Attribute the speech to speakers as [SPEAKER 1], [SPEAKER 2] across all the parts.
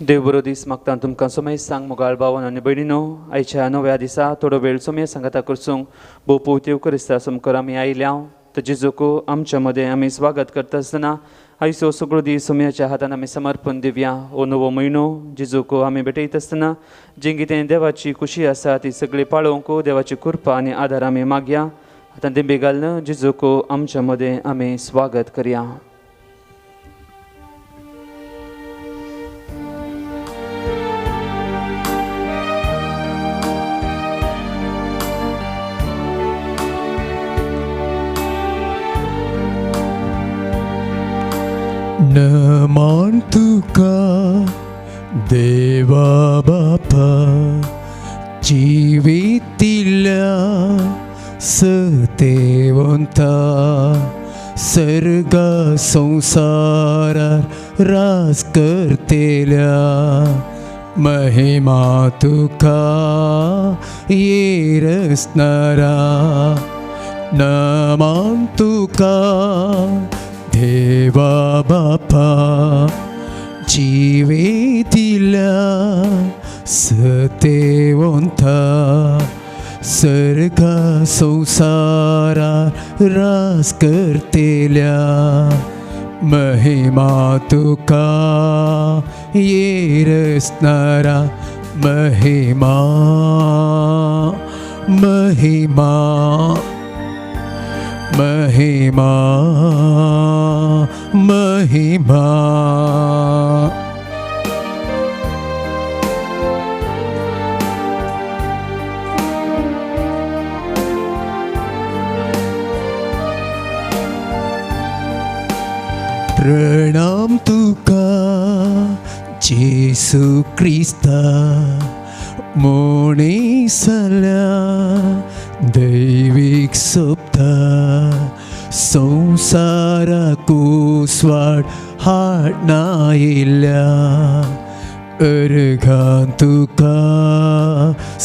[SPEAKER 1] देव बरो दीस मागता तुमकां सोमेज सांग मोगाळ भावन आनी भयणीनो आयच्या नव्या दिसा थोडो वेळ सोमेज सांगाता करसूंक भोव पवित्र क्रिस्ता समकर आमी आयल्या तर जेजूको आमच्या मदें आमी स्वागत करता आसतना आयचो सगळो दीस सोम्याच्या हातान आमी समर्पण दिवया. हो नवो म्हयनो जेजूको आमी भेटयत आसतना जें कितें देवाची खुशी आसा ती सगळी पाळोवंक देवाची कृपा आनी आदार आमी मागया. आतां ते बेगालन जेजूको आमच्या मदें आमी स्वागत करया.
[SPEAKER 2] नमन तुका देवा बापा जिवित दिल्या सतेवंता सर्ग संसारार रास करतेल्या महिमा तुका येरसनारा नमन तुका देवा बापा जिवे दिल्या सतेवंता सर्ग संसारा रास करतेल्या महिमा तुका येरसनारा महिमा महिमा महिमा महिमा प्रणाम तुका जेसू क्रिस्ता मोणेसल्या दैवीक सोपता संसाराकू स्वाड हाडना येयल्या अर्घान तुका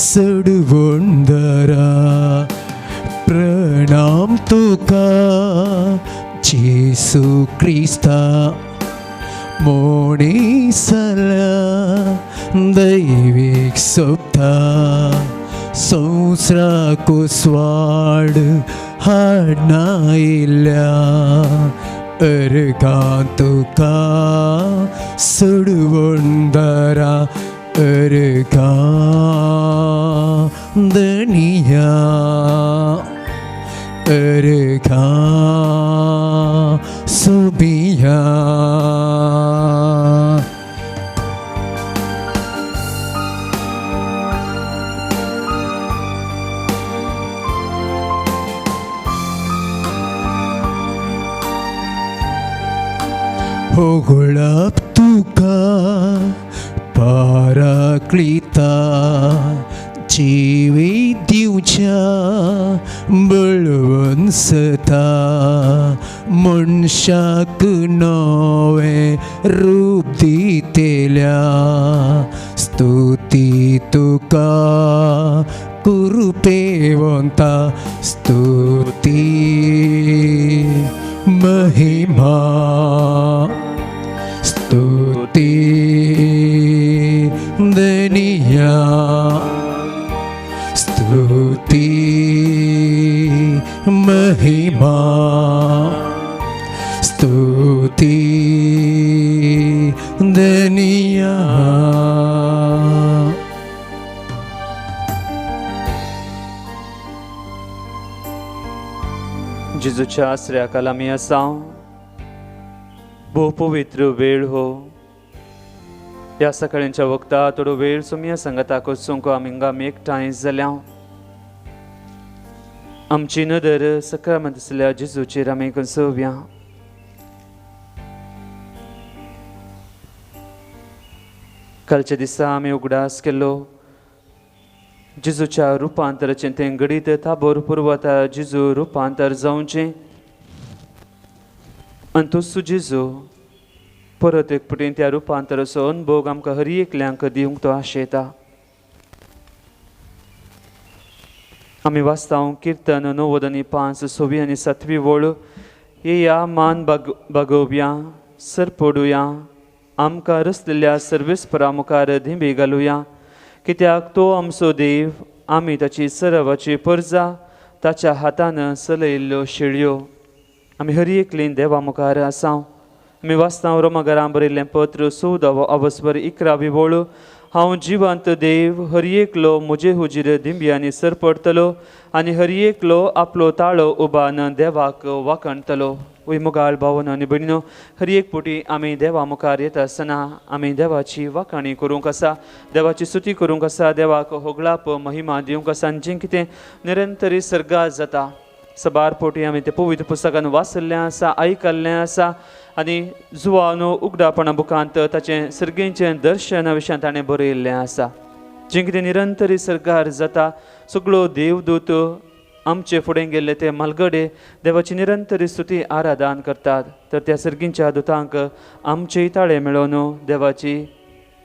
[SPEAKER 2] सडवण दरा प्रणाम तुका जेसू क्रिस्ता मोणेसल्या दैवीक सोपता संसाराकू स्वाड हाडना येयल्या अर्घान तुका सडवण दरा अर्घान दनिया अर्घान सोबिया होगळप तुका पाराक्लिता जिवी दिवच्या बळवंसता मनशाक नवे रूप दितेल्या स्तुती तुका कृपेवंता स्तुती महिमा स्तुती दनिया स्तुती महिमा स्तुती दनिया
[SPEAKER 1] जेजूच्या आश्रयाखाला आमी आसा. भोव पवित्र वेळ हो ह्या सकाळच्या वक्ता थोडो वेळ सुमिया संगता करसूंक आमी एकठांय जाल्या. आमची नदर सकाळमध्ये असलेल्या जेजूचेर आमी कसोवया. कालच्या दिसा आमी उगडास केलो जेजूच्या रुपांतराचें तें घडीत ताबोर पुरवता जेजू रुपांतर जावचें आनी तोच जेजू परत एक पुटीन त्या रुपांतराचो अनुभव आमकां हर एकल्यांक दिवंक तो आशेता. आमी वाचता किर्तन 90 आनी 5 6 आनी 7 वळ येया मान बागोवया सर पडुया आमकां रचलेल्या सर्वेस्परा मुखार धिंबी घालुया. कित्याक तो आमचो देव, आमी ताची सरवाची परजा, ताच्या हातान चलयल्ल्यो शेळयो. आमी हरी एकलीन देवा मुखार आसां. आमी वाचता रोमाघरां बरयल्लें पत्र 14 अवस्वर 11 बोळू. हांव जिवंत देव हरी एकलो म्हजे हुजीर दिंब्यांनी सरपडतलो आनी हरी एकलो आपलो ताळो उबान देवाक वाखणतलो. वय मुगाळ भावन आनी भयणीनो, हरी एक पुटी आमी देवा मुखार येता आसतना आमी देवाची वाखाणी करूंक आसा, देवाची स्तुती करूंक आसा, देवाक होगळाप महिमा दिवंक आसा. आनी जें कितें निरंतरी सर्गात जाता सबार पोटी आमी तें पवित्र पुस्तकान वाचल्लें आसा, आयकल्लें आसा. आनी जुवानो उगडापणा बुकांत ताचें सर्गेचें दर्शना विशयां ताणें बरयल्लें आसा. जें कितें निरंतरी सरकार जाता, सगळो देवदूत आमचे फुडें गेल्ले ते मालगडे देवाची निरंतरी स्तुती आराधन करतात. तर त्या सर्गींच्या दुतांक आमचेय ताळे मेळोवन देवाची,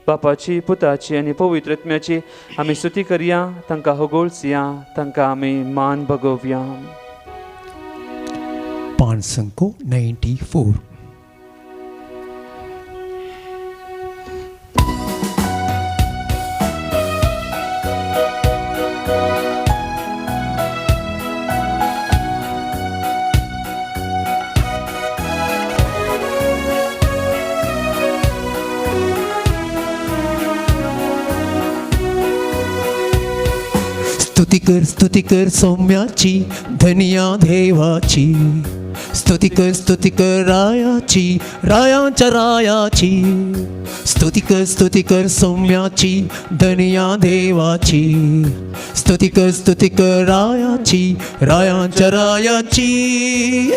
[SPEAKER 1] बापाची, पुताची आनी पवित्र आत्म्याची आमी स्तुती करया, तांकां होगोळसिया, तांकां आमी मान भगोवया.
[SPEAKER 2] पान संको 94. स्तुती कर सौम्याची, धनिया देवाची. स्तुती कर रायाची, रायांच्या रायाची. स्तुती कर सौम्याची, धनिया देवाची. स्तुती कर रायाची, रायांच्या रायाची.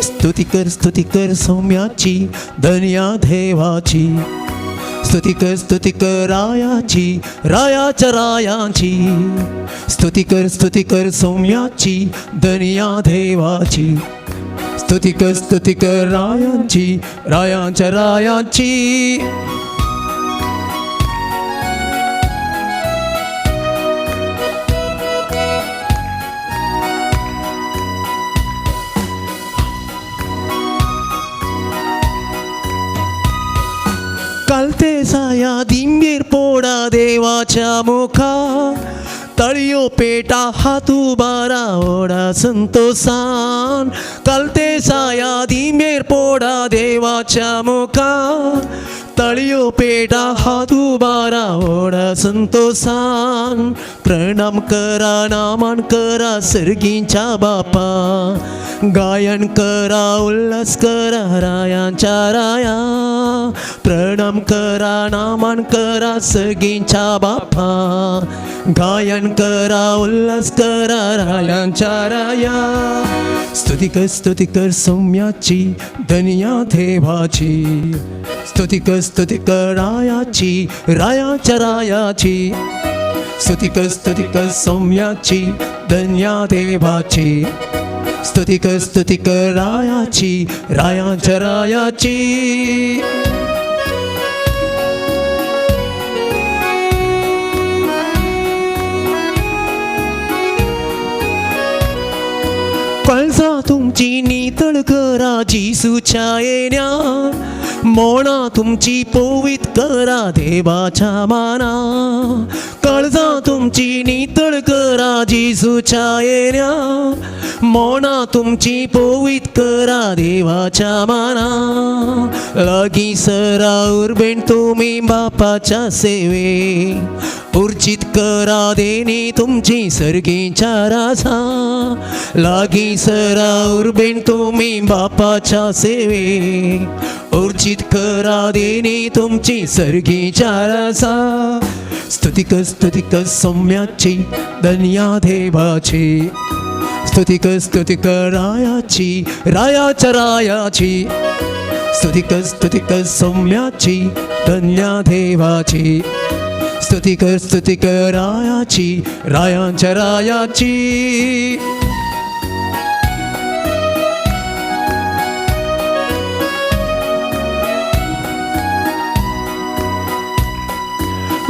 [SPEAKER 2] स्तुती कर सौम्याची, धनिया देवाची. स्तुती कर रायाची, रायाच्या रायांची. स्तुती कर सौम्याची, धनिया देवाची. स्तुती कर रायांची, रायांच्या रायांची. कालते साया दिंबीर पोडा देवाच्या मुखा. तळियो पेटा हातू बारा ओढा संतोषान. कालते साया दिंबीर पोडा देवाच्या मुखा. तळियो पेटा हातू बारा ओढा संतोषान. प्रणाम करा, नामान करा सर्गींच्या बापा. गायन करा, उल्हास करा रायांच्या राया. प्रणाम करा, नामान करा सर्गींच्या बापा. गायन करा, उल्हास करा रायांच्या राया. स्तुती कर सौम्याची, धनिया देवाची. स्तुती कर रायाची, रायाच्या रायाची. स्तुती कर सौम्याची, धनिया देवाची. स्तुती कर रायाची, रायांच्या रायाची. कळसा तुमची नितळ करा जिसूच्या येण्या. मोणा तुमची पोवीत करा देवाच्या माना. कळसा तुमची नितळ करा जिसूच्या येण्या. मोणा तुमची पोवीत करा देवाच्या माना. लागी सरा उर्बेण तुम्ही बापाच्या सेवे. उर्जित करा देणी तुमची सर्गीच्या रासा. लागी सरा उर्बेण तुम्ही बापाच्या सेवे. उर्जित करा देणी तुमची सर्गीच्या रासा. स्तुती कर सौम्याची, धनिया देवाची. स्तुती कर रायाची, रायाच्या रायाची. स्तुती कर सौम्याची, धनिया देवाची. स्तुती कर रायाची, रायांच्या रायाची.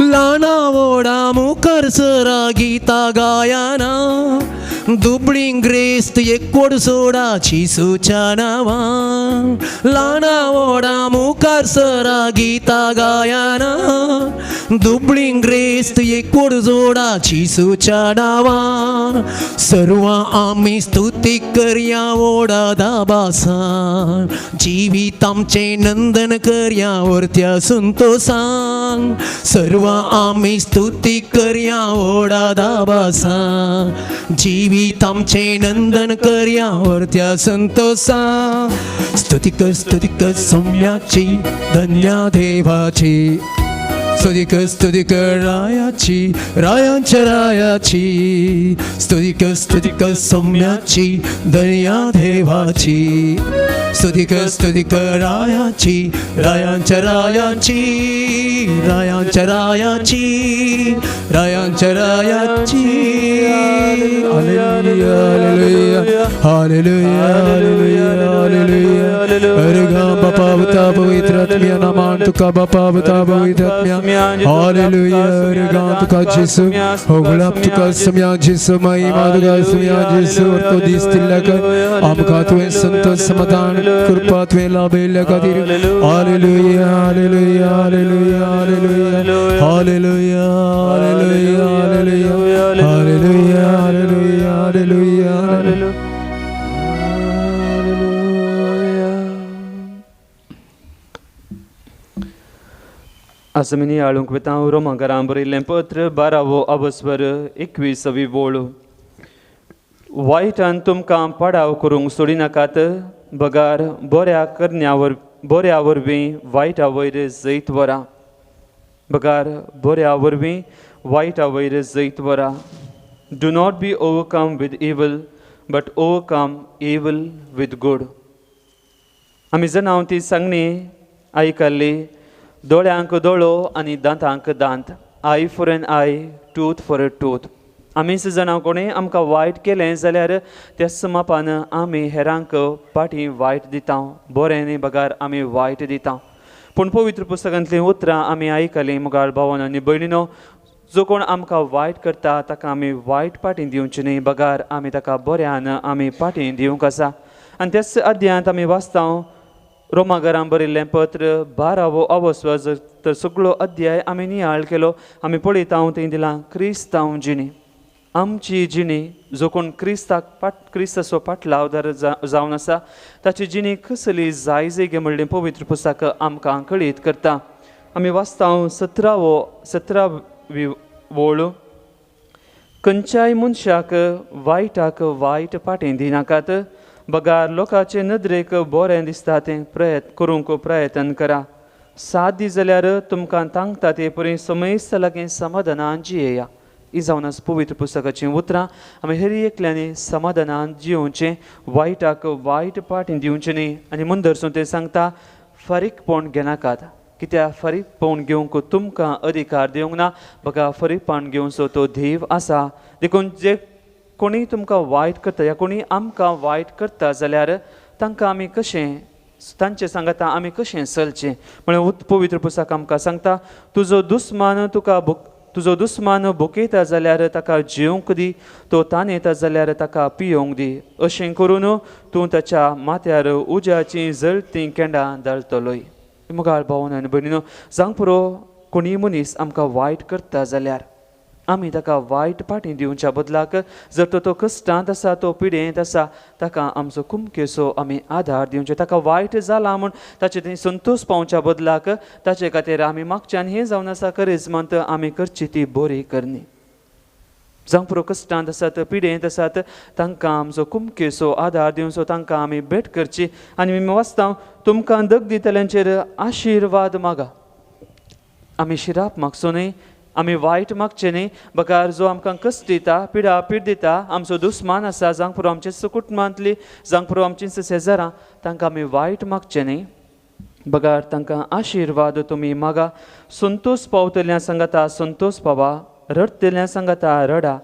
[SPEAKER 2] लाना वोडा मुखर सरा गीता गायाना. दुबळीं ग्रेस्त एकवड सोडा चिसूच्या नावा. लाना वोडा मुख मुखार सरा गिता गायना दुबळीं ग्रेस्त एकवट जोडाची सुच्या नांवान सर्व आमी स्तुती करया ओडा दाबासान जिवीत आमचे नंदन करया वर्त्या संतोषान सर्व आमी स्तुती करया ओडा दाबासान जिवीत आमचे नंदन करया वर्त्या संतोषान स्तुती कर सौम्याची धन्या देवाची स्तुती कर रायाची रायांच्या रायाची स्तुती कर सौम्याची धन्या देवाची स्तुती कर रायाची रायांच्या रायाची रायांच्या रायाची रायांच्या रायाची हालेलुया हालेलुया हालेलुया हालेलुया अरे गा बापा बता पवित्र आत्म्या नामान तुका बापा बता पवित्र आत्म्या हालेलुया अरे गा तुका जेसू होगळाप तुका सम्या जेसू महिमा तुका सम्या जेसू तो दिसतिल्ल्या कर आमकां तुवें संतोष समाधान कृपा तुवें लाभयल्ल्या खातीर हालेलुया हालेलुया हालेलुया हालेलुया हालेलुया हालेलुया हालेलुया हालेलुया हालेलुया हालेलुया हालेलुया
[SPEAKER 1] आसमिनी आळूंक वेता रोमांकारां बरयल्लें पत्र 12वो अवस्वर 21वी वोळ वायटान तुमकां पाडाव करूंक सोडी नाकात बगार बऱ्या वरवीं वायटा वयर जैत वरा बगार बऱ्या वरवीं वायटा वयर जैत वरा do not be overcome with इवल बट ओवरकम इवल विथ गूड आमी जनांव ती सांगणी आयकल्ली दोळ्यांक दोळो आनी दांतांक दांत eye for an eye tooth for a tooth आमीच जाणां कोणें आमकां वायट केलें जाल्यार त्या समापान आमी हेरांक पाटी वायट दिता बरें न्ही बगार आमी वायट दिता पूण पवित्र पुस्तकांतलीं उतरां आमी आयकलीं मुगाळ भावान आनी भयणीनो जो कोण आमकां वायट करता ताका आमी वायट पाटी दिवची न्ही बगार आमी ताका बऱ्यान आमी पाटी दिवंक आसा आनी त्याच अध्यायांत आमी वाचता रोमांकारां बरयल्लें पत्र 12वो अवस्वर तर सगळो अध्याय आमी नियाळ केलो आमी पळयता थंय दिलां क्रिस्तांव जिणी आमची जिणी जो कोण क्रिस्ताचो पाटलावदार जावन आसा ताची जिणी कसली जाय गे म्हणलें पवित्र पुस्तक आमकां कळीत करता आमी वाचता 17वी वोळ खंयच्याय मनशाक वायटाक वायट पाटी दिनाकात बगार लोकांचे नदरेक बरें दिसता तें करूंक प्रयत्न करा सादी जाल्यार तुमकां तांकता ते परी समयस्त लागीं समाधानान जियेया ही जावन आसा पवित्र पुस्तकाचीं उतरां आमी हेर एकल्यांनी समाधानान जियोवचें वायटाक वायट पाटी दिवचें न्ही आनी मुंदरसून ते सांगता फारीकपण घेनाकात कित्याक फारीकपण घेवंक तुमकां अधिकार दिवंक ना बगा फारीकपण घेवचो तो देव आसा देखून जे कोणी तुमकां वायट करता या कोणी आमकां वायट करता जाल्यार तांकां आमी कशें तांचे सांगता आमी कशें चलचें म्हळ्यार पवित्र पुस्तक आमकां सांगता तुजो दुस्मान भुकयता जाल्यार ताका जेवंक दी तो तांनयता जाल्यार ताका पियोंक दी अशें करून तूं ताच्या माथ्यार उज्याचीं जळटीं केंडां दाळटलोय मुगाळ भावन आनी भयणीनो जावं पुरो कोणी मनीस आमकां वायट करता जाल्यार आमी ताका वायट पाटी दिवच्या बदलाक जर तो कश्टांत आसा तो पिडेंत आसा ताका आमचो कुमकेचो आमी आधार दिवचे ताका वायट जाला म्हूण ताचे थंय संतोश पावच्या बदलाक ताचे खातीर आमी मागच्यान हें जावन आसा करिजमंत आमी करची ती बरी करणी जावं पुरो कश्टांत आसात पिडेंत आसात तांकां आमचो कुमकेचो आधार दिवचो तांकां आमी भेट करची आनी आमी वाचता तुमकां दग दितल्यांचेर आशिर्वाद मागा आमी शिराप मागचो न्ही आमी वायट मागचें न्ही बकार जो आमकां कश्ट दिता पीड दिता आमचो दुस्मान आसा जावं पुरो आमच्या कुटुंबांतली जावं पुरो आमची शेजारां तांकां आमी वायट मागचें न्ही बगार तांकां आशिर्वाद तुमी मागा संतोष पावतल्या सांगाता संतोष पावा रडतल्या सांगाता रडा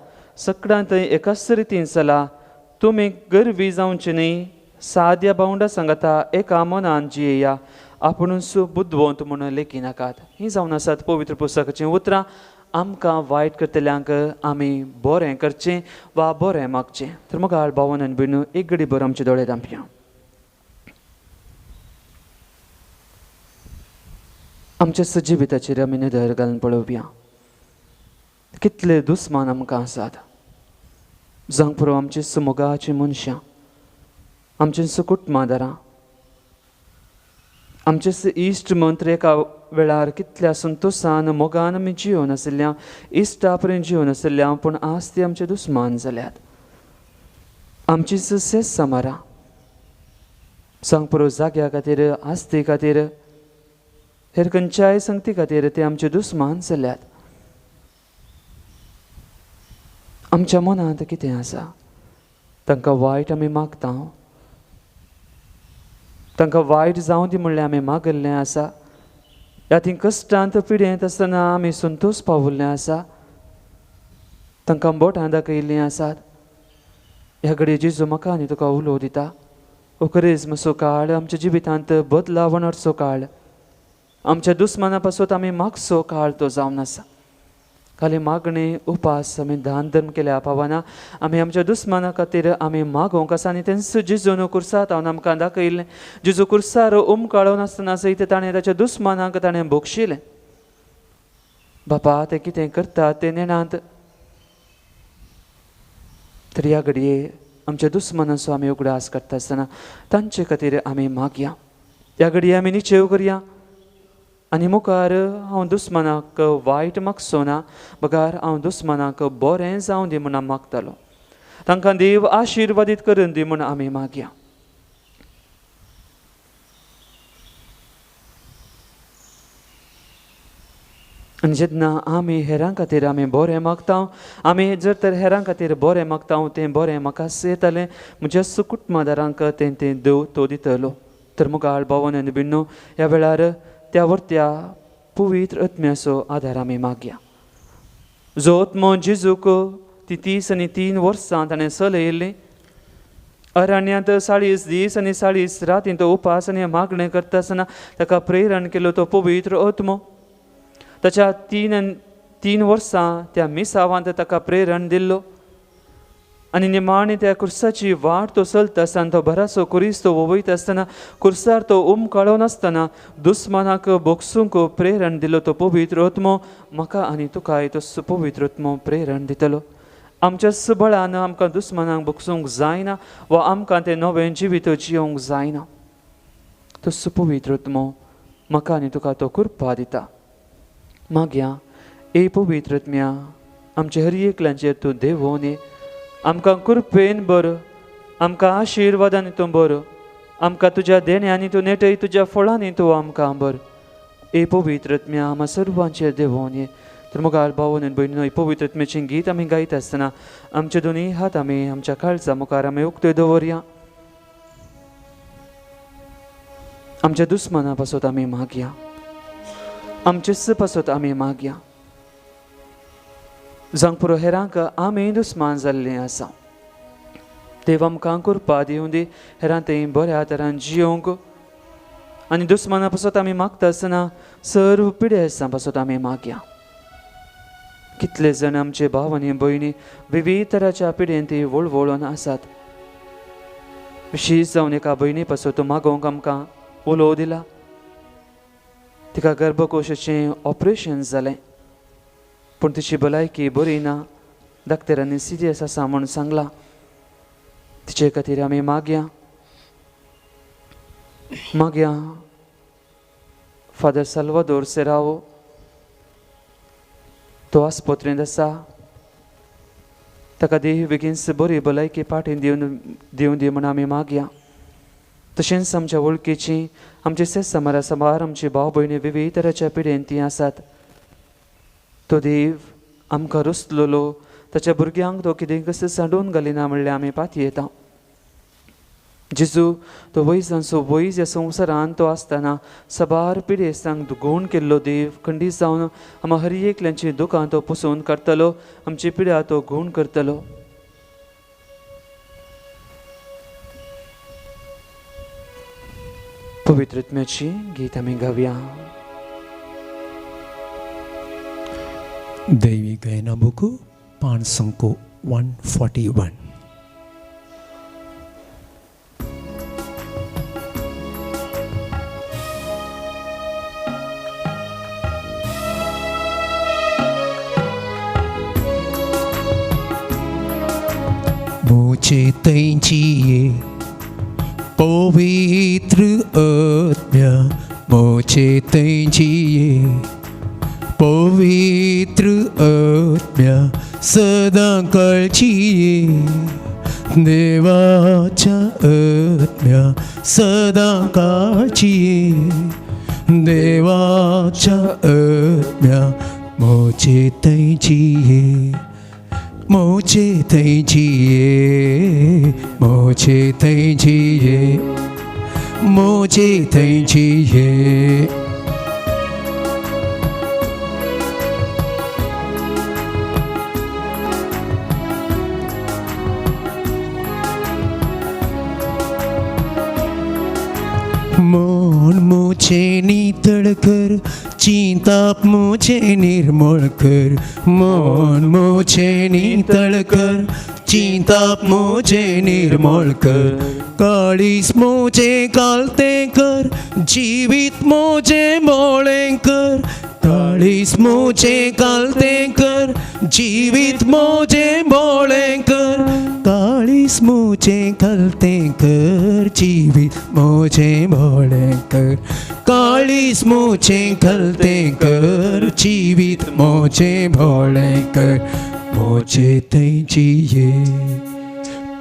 [SPEAKER 1] सगळ्यां थंय एकाच रितीन चला तुमी गरवी जावचे न्ही साद्या भावंडा सांगाता एका मनान जियेया आपुणूच बुद्धवंत म्हणून लेखी नाकात ही जावन आसात पवित्र पुस्तकाचीं उतरां आमकां वायट करतल्यांक आमी बरें करचें वा बरें मागचें तर मुखार भावन आनी भयणू एक घडी भर आमचे दोळे धांपया आमच्या सजिविताचेर आमी नदर घालून पळोवया कितले दुस्मान आमकां आसात. जांक पुरो आमची सुमोगाची मनशां, आमची सुकुटमादारां, आमचे इश्ट मंत्र एका वेळार कितल्या संतोषान मोगान आमी जिवन आशिल्ल्या इश्टा पर्यंत जिवन आशिल्ल्या पूण आज ती आमचे दुस्मान जाल्यात. आमची सेस समारां सांग पुरो जाग्या खातीर आस्ते खातीर हेर खंयच्याय संगती खातीर ते आमचे दुस्मान जाल्यात. आमच्या मनांत कितें आसा तांकां वायट आमी मागता, तांकां वायट जावं दी म्हणलें आमी मागल्लें आसा. ह्या ती कश्टांत पिडेंत आसतना आमी संतोश पावल्लें आसा, तांकां बोटां दाखयिल्लीं आसात. ह्या घडये जेजू म्हाका आनी तुका उलो दिता, खरेंच मातसो काळ आमच्या जिवितांत बदलावण हाडचो काळ, आमच्या दुस्माना पासून आमी मागचो काळ तो जावन आसा. खाली मागणी उपास आमी दान धर्म केल्या पावना, आमी आमच्या दुस्माना खातीर आमी मागोवंक आसा. आनी तेंच जेजून कुर्सात हांव आमकां दाखयलें. जेजू कुर्सार काळोवन आसतना सयत ताणें ताच्या दुस्मानाक ताणें बोगशिलें. बापा ते कितें करतात ते नेणात, तर ह्या घडये आमच्या दुस्मानाचो आमी उगडास करता आसतना तांचे खातीर आमी मागया. ह्या घडये आमी निचेव करया आनी मुखार हांव दुस्मानाक वायट मागचो ना, बगार हांव दुस्मानाक बरें जावं दी म्हूण मागतालो. तांकां देव आशिर्वादीत करून दी म्हूण आमी मागया. आनी जेन्ना आमी हेरां खातीर आमी बरें मागता, आमी जर तर हेरां खातीर बरें मागता तें बरें म्हाका येतलें, म्हज्या सुकुटमादारांक तें देव तो दितलो. तर मुखार भावन आनी भिन्नो ह्या वेळार त्या वर्त्या पवित्र आत्म्याचो आदार आमी मागया. जो आत्मो जेजूक ती 33 वर्सां ताणें चलयिल्ली, अरण्यांत 40 दीस आनी 40 राती तो उपास आनी मागणें करता आसतना ताका प्रेरण केलो तो पवित्र आत्मो. ताच्या 3 वर्सां त्या मिसावांत ताका प्रेरण दिल्लो आनी निमाणी त्या कुर्साची वाट तो चलता आसतना तो बरासो कुरीस तो वयता आसतना कुर्सार तो काळोवन आसतना दुस्मानाक बोगसूंक प्रेरण दिलो तो पवित्र आत्मो. म्हाका आनी तुकाय तो पवित्र आत्मो प्रेरण दितलो. आमच्या बळान आमकां दुस्मानाक बोगसूंक जायना वा आमकां तें नवें जिवीत जियोंक जायना. तो पवित्र आत्मो म्हाका आनी तुका तो कृपा दिता. मागया ए पवित्र आत्म्या, आमच्या हर एकल्यांचेर तूं देवोन ये. आमकां कृपेन बर, आमकां आशिर्वादांनी तूं बर, आमकां तुज्या देण्यांनी तूं नेटय, तुज्या फळांनी तूं आमकां बर. ए पवित्र आत्म्या, आम्हा सर्वांचेर देवोन ये. तर मुखार भावन आनी भयणीनो, पवित्र आत्म्याचें गीत आमी गायता आसतना आमचे दोनी हात आमी आमच्या काळजा मुखार आमी उक्ते दवरया. आमच्या दुस्माना पासून आमी मागया, आमचे पासून आमी मागया. जांक पुरो हेरांक आमी दुस्मान जाल्लीं आसा, देव आमकां कृपा दिवं दी हेरां तें बऱ्या तरान जियोंक. आनी दुस्माना पासून आमी मागता आसतना सर्व पिडेसां पासून आमी मागया. कितले जाण आमचे भाव आनी भयणी विविध तराच्या पिडेंत वळवळून आसात. विशेश जावन एका भयणी पासून मागोवंक आमकां उलो दिला. तिका गर्भकोशाचें ऑपरेशन जालें पूण तिची भलायकी बरी ना, डाक्टरांनी सिरियस आसा म्हूण सांगलां. तिचे खातीर आमी मागया. फादर साल्वादोर सेरावो तो आस्पत्रेंत आसा, ताका देव बेगीनच बरी भलायकी पाठीन दिवन दी म्हूण आमी मागया. तशेंच आमच्या वळखीचीं आमचे समारा समार आमची भाव भयणी विविध तराच्या पिडेंत आसात. तो देव आमकां रुसलोलो ताच्या भुरग्यांक तो कितें कसो सांडून घालिना म्हणल्यार आमी पातयेता. जेजू तो वयसांचो वयस ह्या संवसारांत तो आसतना सबार पिडेसांक दुगोवन केल्लो देव खंडीत जावन आमी हर एकल्यांची दुखां तो पुसून काडटलो, आमची पिड्या तो घोण करतलो. पवित्र आत्म्याची गीत आमी गावया.
[SPEAKER 2] दैवी गायना बुक पान संको 141. मुझे तेंजिए पवित्र आत्मा मुझे तेंजिए पवित्र आत्मा सदा काळजिए देवाच्या आत्म्या सदा काळजिए देवाच्या आत्म्या मुझे तेंजिए मुझे तेंजिए मुझे तेंजिए मुझे तेंजिए मन मुझे नितळ कर चिंताप मुझे निर्मळ कर मन मुझे नितळ कर चिंताप मुझे निर्मळ कर काळीस मुझे कालते कर जीवित मुझे मोळे कर काळीस मुझे कालते कर जीवित मुझे मोळे कर काळीस मुझे कालते कर जीवित मुझे मोळे कर काळीस मुझे कालते कर जीवित मुझे मोळे कर मुझे तेंजिए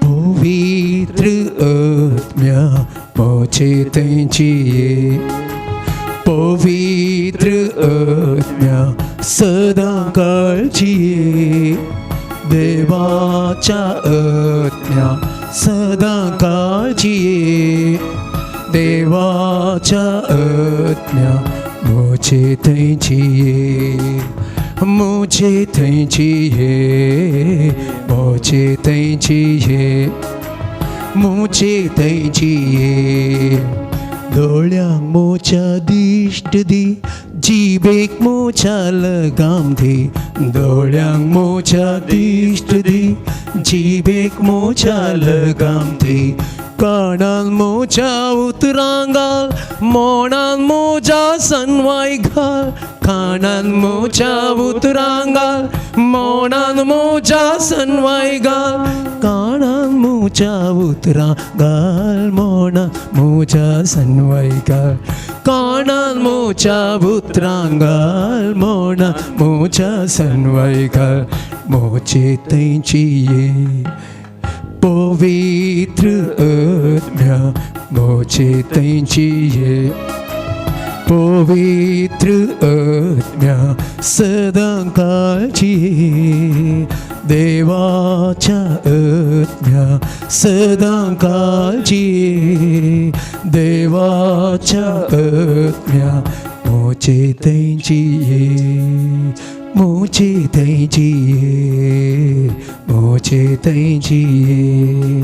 [SPEAKER 2] पवित्र आत्म्या मुझे तेंजिए पवित्र आत्म्या सदा काळजिए देवाच्या आत्म्या सदा काळजिए देवाच्या आत्म्या मुझे तेंजिए मुझे तेंजिए मुझे तेंजिए मुझे तेंजिए दोळ्यांक मोच्या दिश्ट दी जीबेक मोच्या लगाम दी दोळ्यांक मोच्या दिश्ट दी जीबेक मोच्या लगाम दी कानान मोच्या उतरांक घाल मोणान मोच्या सनवाय घाल कानान मोच्या उतरांक घाल मोणान मोच्या सनवाय घाल कानान मोच्या उतरांक घाल मोणान मोच्या सनवाय घाल कानान मोच्या उतरांक घाल मोणान मोच्या सनवाय घाल मुझे तेंजिए पवित्र आत्म्या मुझे तेंजिए पवित्र आत्म्या सदा काळजिए देवाच्या आत्म्या सदा काळजिए देवाच्या आत्म्या मुझे तेंजिए मुझे तेंजिए मुझे तेंजिए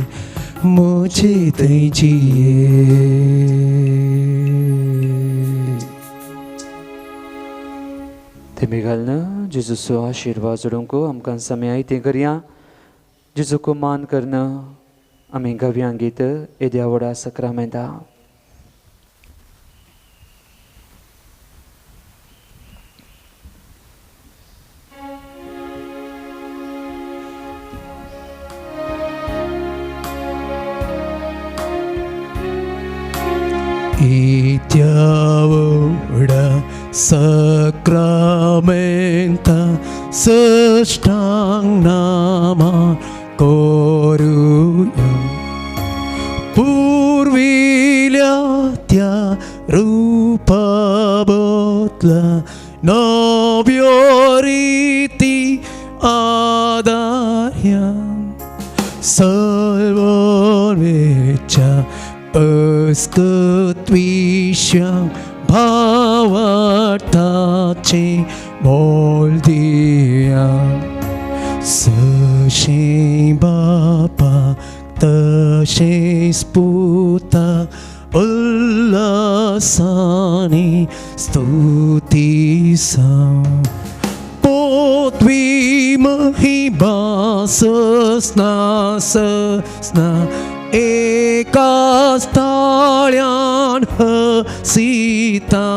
[SPEAKER 2] मुझे तेंजिए
[SPEAKER 1] तेमी घालना जेजूचो आशिर्वाद जोडूंक आमकां समय तें करया जेजूको मान करना आमी गव्यांक गीत येद्या व्हडा सक्रामेंता
[SPEAKER 2] Itiavoda Sacramenta Sastang Nama Koruyam Purvilyatya Rupa Botla Navyoriti Adaryam Salvorvecha Ascătuișam Bhavartace moldiam Să-și bapa Tăși sputa Ullasani stutisam Potvimăhiba Săsna Săsna Eka stalian hăsita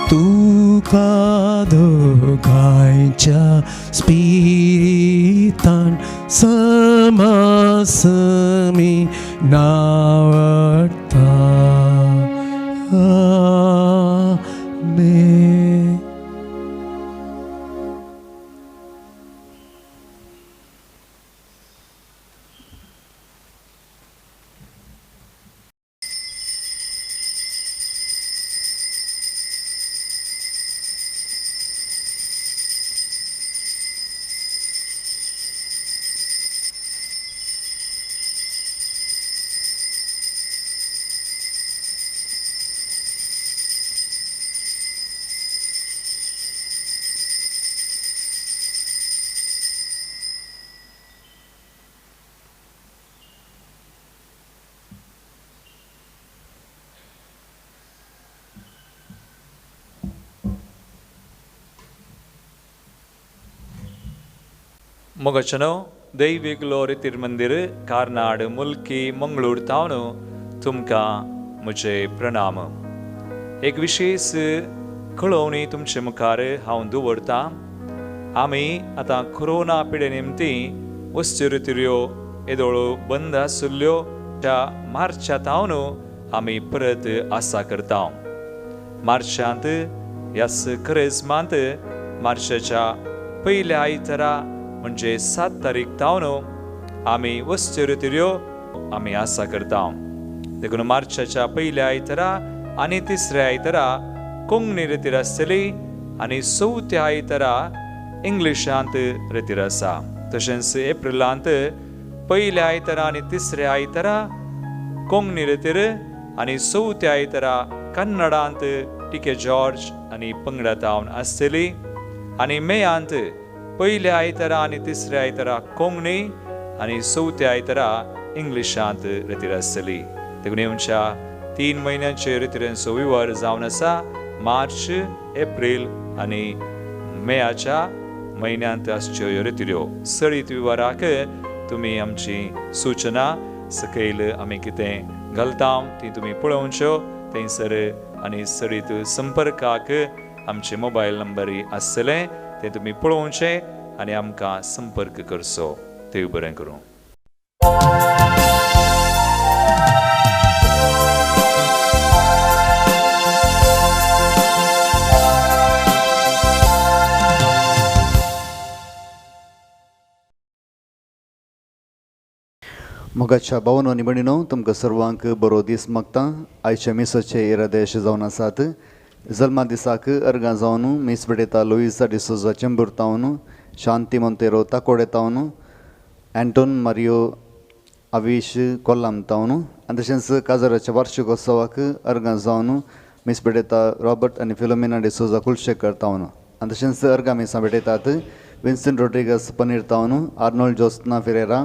[SPEAKER 2] Tu ca dogaicea spirit tan sama-sami nawarta. Amen.
[SPEAKER 3] ಮೊಗಚನೋ ದೈವಿ glory ತಿರುಮಂದಿರ Karnad Mulki Mangalore तावनो तुमका मुझे प्रणाम. एक विशेष कळवणी तुमचे मुखार हांव दवरता. आमी आतां कोरोना पिडे निमती वस्त्यो येदोळो बंद आसुल्ल्यो त्या मार्चा तावनो आमी परत आसा करता. मार्चांत ह्याच क्रिस्मांत मार्चाच्या पयल्या आयतारा म्हणजे 7 तारीख तावनो आमी वस्त्यो आमी आसा करता. देखून मार्चाच्या पयल्या आयतारा आनी तिसऱ्या आयतारा कोंकणी रितीर आसतली आनी चवथ्या आयतारा इंग्लिशांत रितीर आसा. तशेंच एप्रिलांत पयल्या आयतारा आनी तिसऱ्या आयतारा कोंकणी रितीर आनी चवथ्या आयतारा कन्नडांत टिके जॉर्ज आनी पंगडा तावन आसतली. आनी मेयांत पयल्या आयतारा आनी तिसऱ्या आयतारा कोंकणी आनी चवथ्या आयतारा इंग्लिशांत रितीर आसतली. देखून येवच्या 3 म्हयन्यांचे रितीरेंचो विवर जावन आसा. मार्च, एप्रील आनी मेयाच्या म्हयन्यांत आसच्यो ह्यो रितीऱ्यो. सळीत विवराक तुमी आमची सूचना सकयल आमी कितें घालता ती तुमी पळोवच्यो थंयसर. आनी सळीत संपर्काक आमचे मोबायल नंबरूय आसतले ते तुमी पळोवचे आनी आमकां संपर्क करचो. देव बरें करूं.
[SPEAKER 4] मोगाच्या भावनो आनी भयणीनो, तुमकां सर्वांक बरो दीस मागता. आयचे मिसाचे इरादेश जावन आसात. जल्मा दिसाक अर्गां जावन मीस बेडेता लुईसा डिसोजा चेंबूर तावन, शांती मोंतेरो ताकोडे तावन, एंटोन मारियो आविश कोल्लाम तावन आनी तशेंच काजाराच्या वार्षिकोत्सवाक अर्गां जावन मीस बेडेता रॉबर्ट आनी फिलोमिना डिसोजा कुलशेकर तावन आनी तशेंच अर्गां मिसां बेडयतात Vincent Rodrigues paneer तावन, Arnold Josna Ferreira,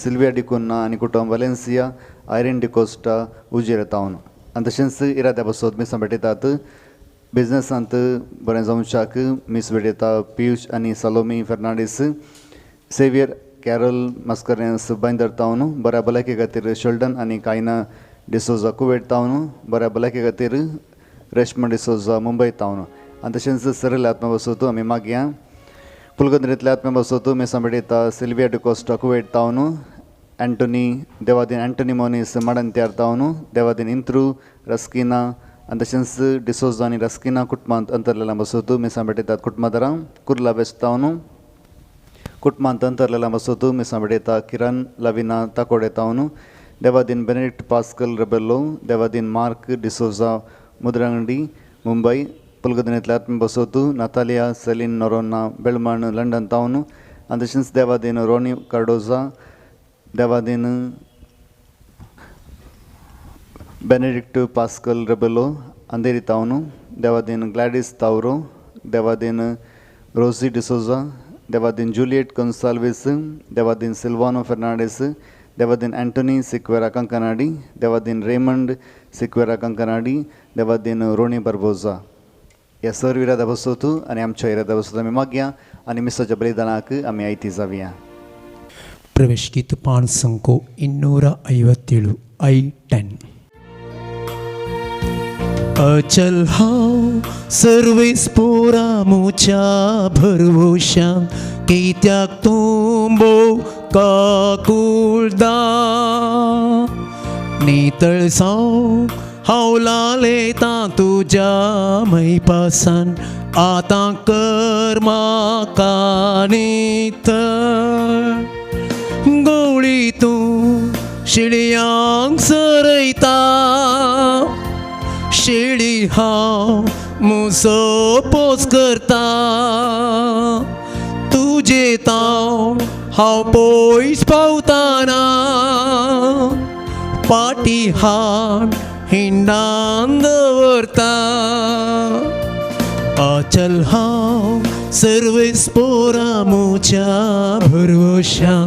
[SPEAKER 4] Sylvia डिकोन्ना आनी कुटुंब वालेन्सिया, आयरीन डिकोस्टा उजेर तावन आनी तशेंच इराद्या बसत मिसां बेडयतात. बिझनसांत बरें जावच्याक मीस बेडयता पियुश आनी सालोमी फेर्नांडीस, सेवियर कॅरल मास्करेन्स बांदर तावन, बऱ्या भलायके खातीर शेल्डन आनी कायना डिसोजा कुवेट तावन, बऱ्या भलायके खातीर रेश्मा डिसोजा मुंबय तावन आनी तशेंच सरल आत्मा बसत आमी मागया. पुलगंद्रींतले आत्मा बसत मिसां बेडयता सिल्विया डिकोस्टा कुवेट तावन, एंटोनी देवादीन एंटोनी मोनीस माडंत्यार तावन, देवादीन इंत्रू रस्किना आनी तशेंच डिसोजा आनी रस्किना कुटुंबांत अंतरलेला बसत मिसां बेडयतात. कुटुंबादारां कुर्ला वेस्ट तावन, कुटुंबांत अंतरलेला बसत मिसां बेडयता किरण लविना ताकोडे तावन, देवादीन बेनेडिक्ट पास्कल रेबेल्लो, देवादीन मार्क डिसोजा मुद्रंगडी मुंबय. पुलगंद्रींतले आत्मा बसत Natalia Celine Noronha Belman London तावन आनी तशेंच देवादीन रोनी कार्डोजा, देवादीन बेनेडिक्ट पास्कल रेबेलो अंधेरी तावन, देवादीन ग्लॅडिस तावरो, देवादीन रोसी डिसोजा, देवादीन जुलिएट गोन्साल्वीस, देवादीन सिल्वानो फेर्नांडीस, देवादीन एंटोनी सिक्वेरा कंकनाडी, देवादीन रेमंड सिक्वेरा कंकनाडी, देवादीन रोनी बर्बोजा. ह्या सर्व इरादा बसत आनी आमच्या इरादा बसत आमी मागया आनी मिसाच्या बलिदानाक आमी आयती जावया.
[SPEAKER 2] प्रवेश गीत पान संको 257 I10. अचल हांव सर्वेस पोरा मुच्या भरवशां कित्याक तूं भोव काकुळदा नितळसांव हांव लालयता तुज्या मैपासान आतां कर म्हाका नितळ गवळी तूं शिळयांक सरयता शेळी हांव मुसो पोस करता तुजे ताव हांव पयस पावताना पाटी हाड हिंडान दवरता अचल हांव सर्वेस पोरा मुच्या भरवशा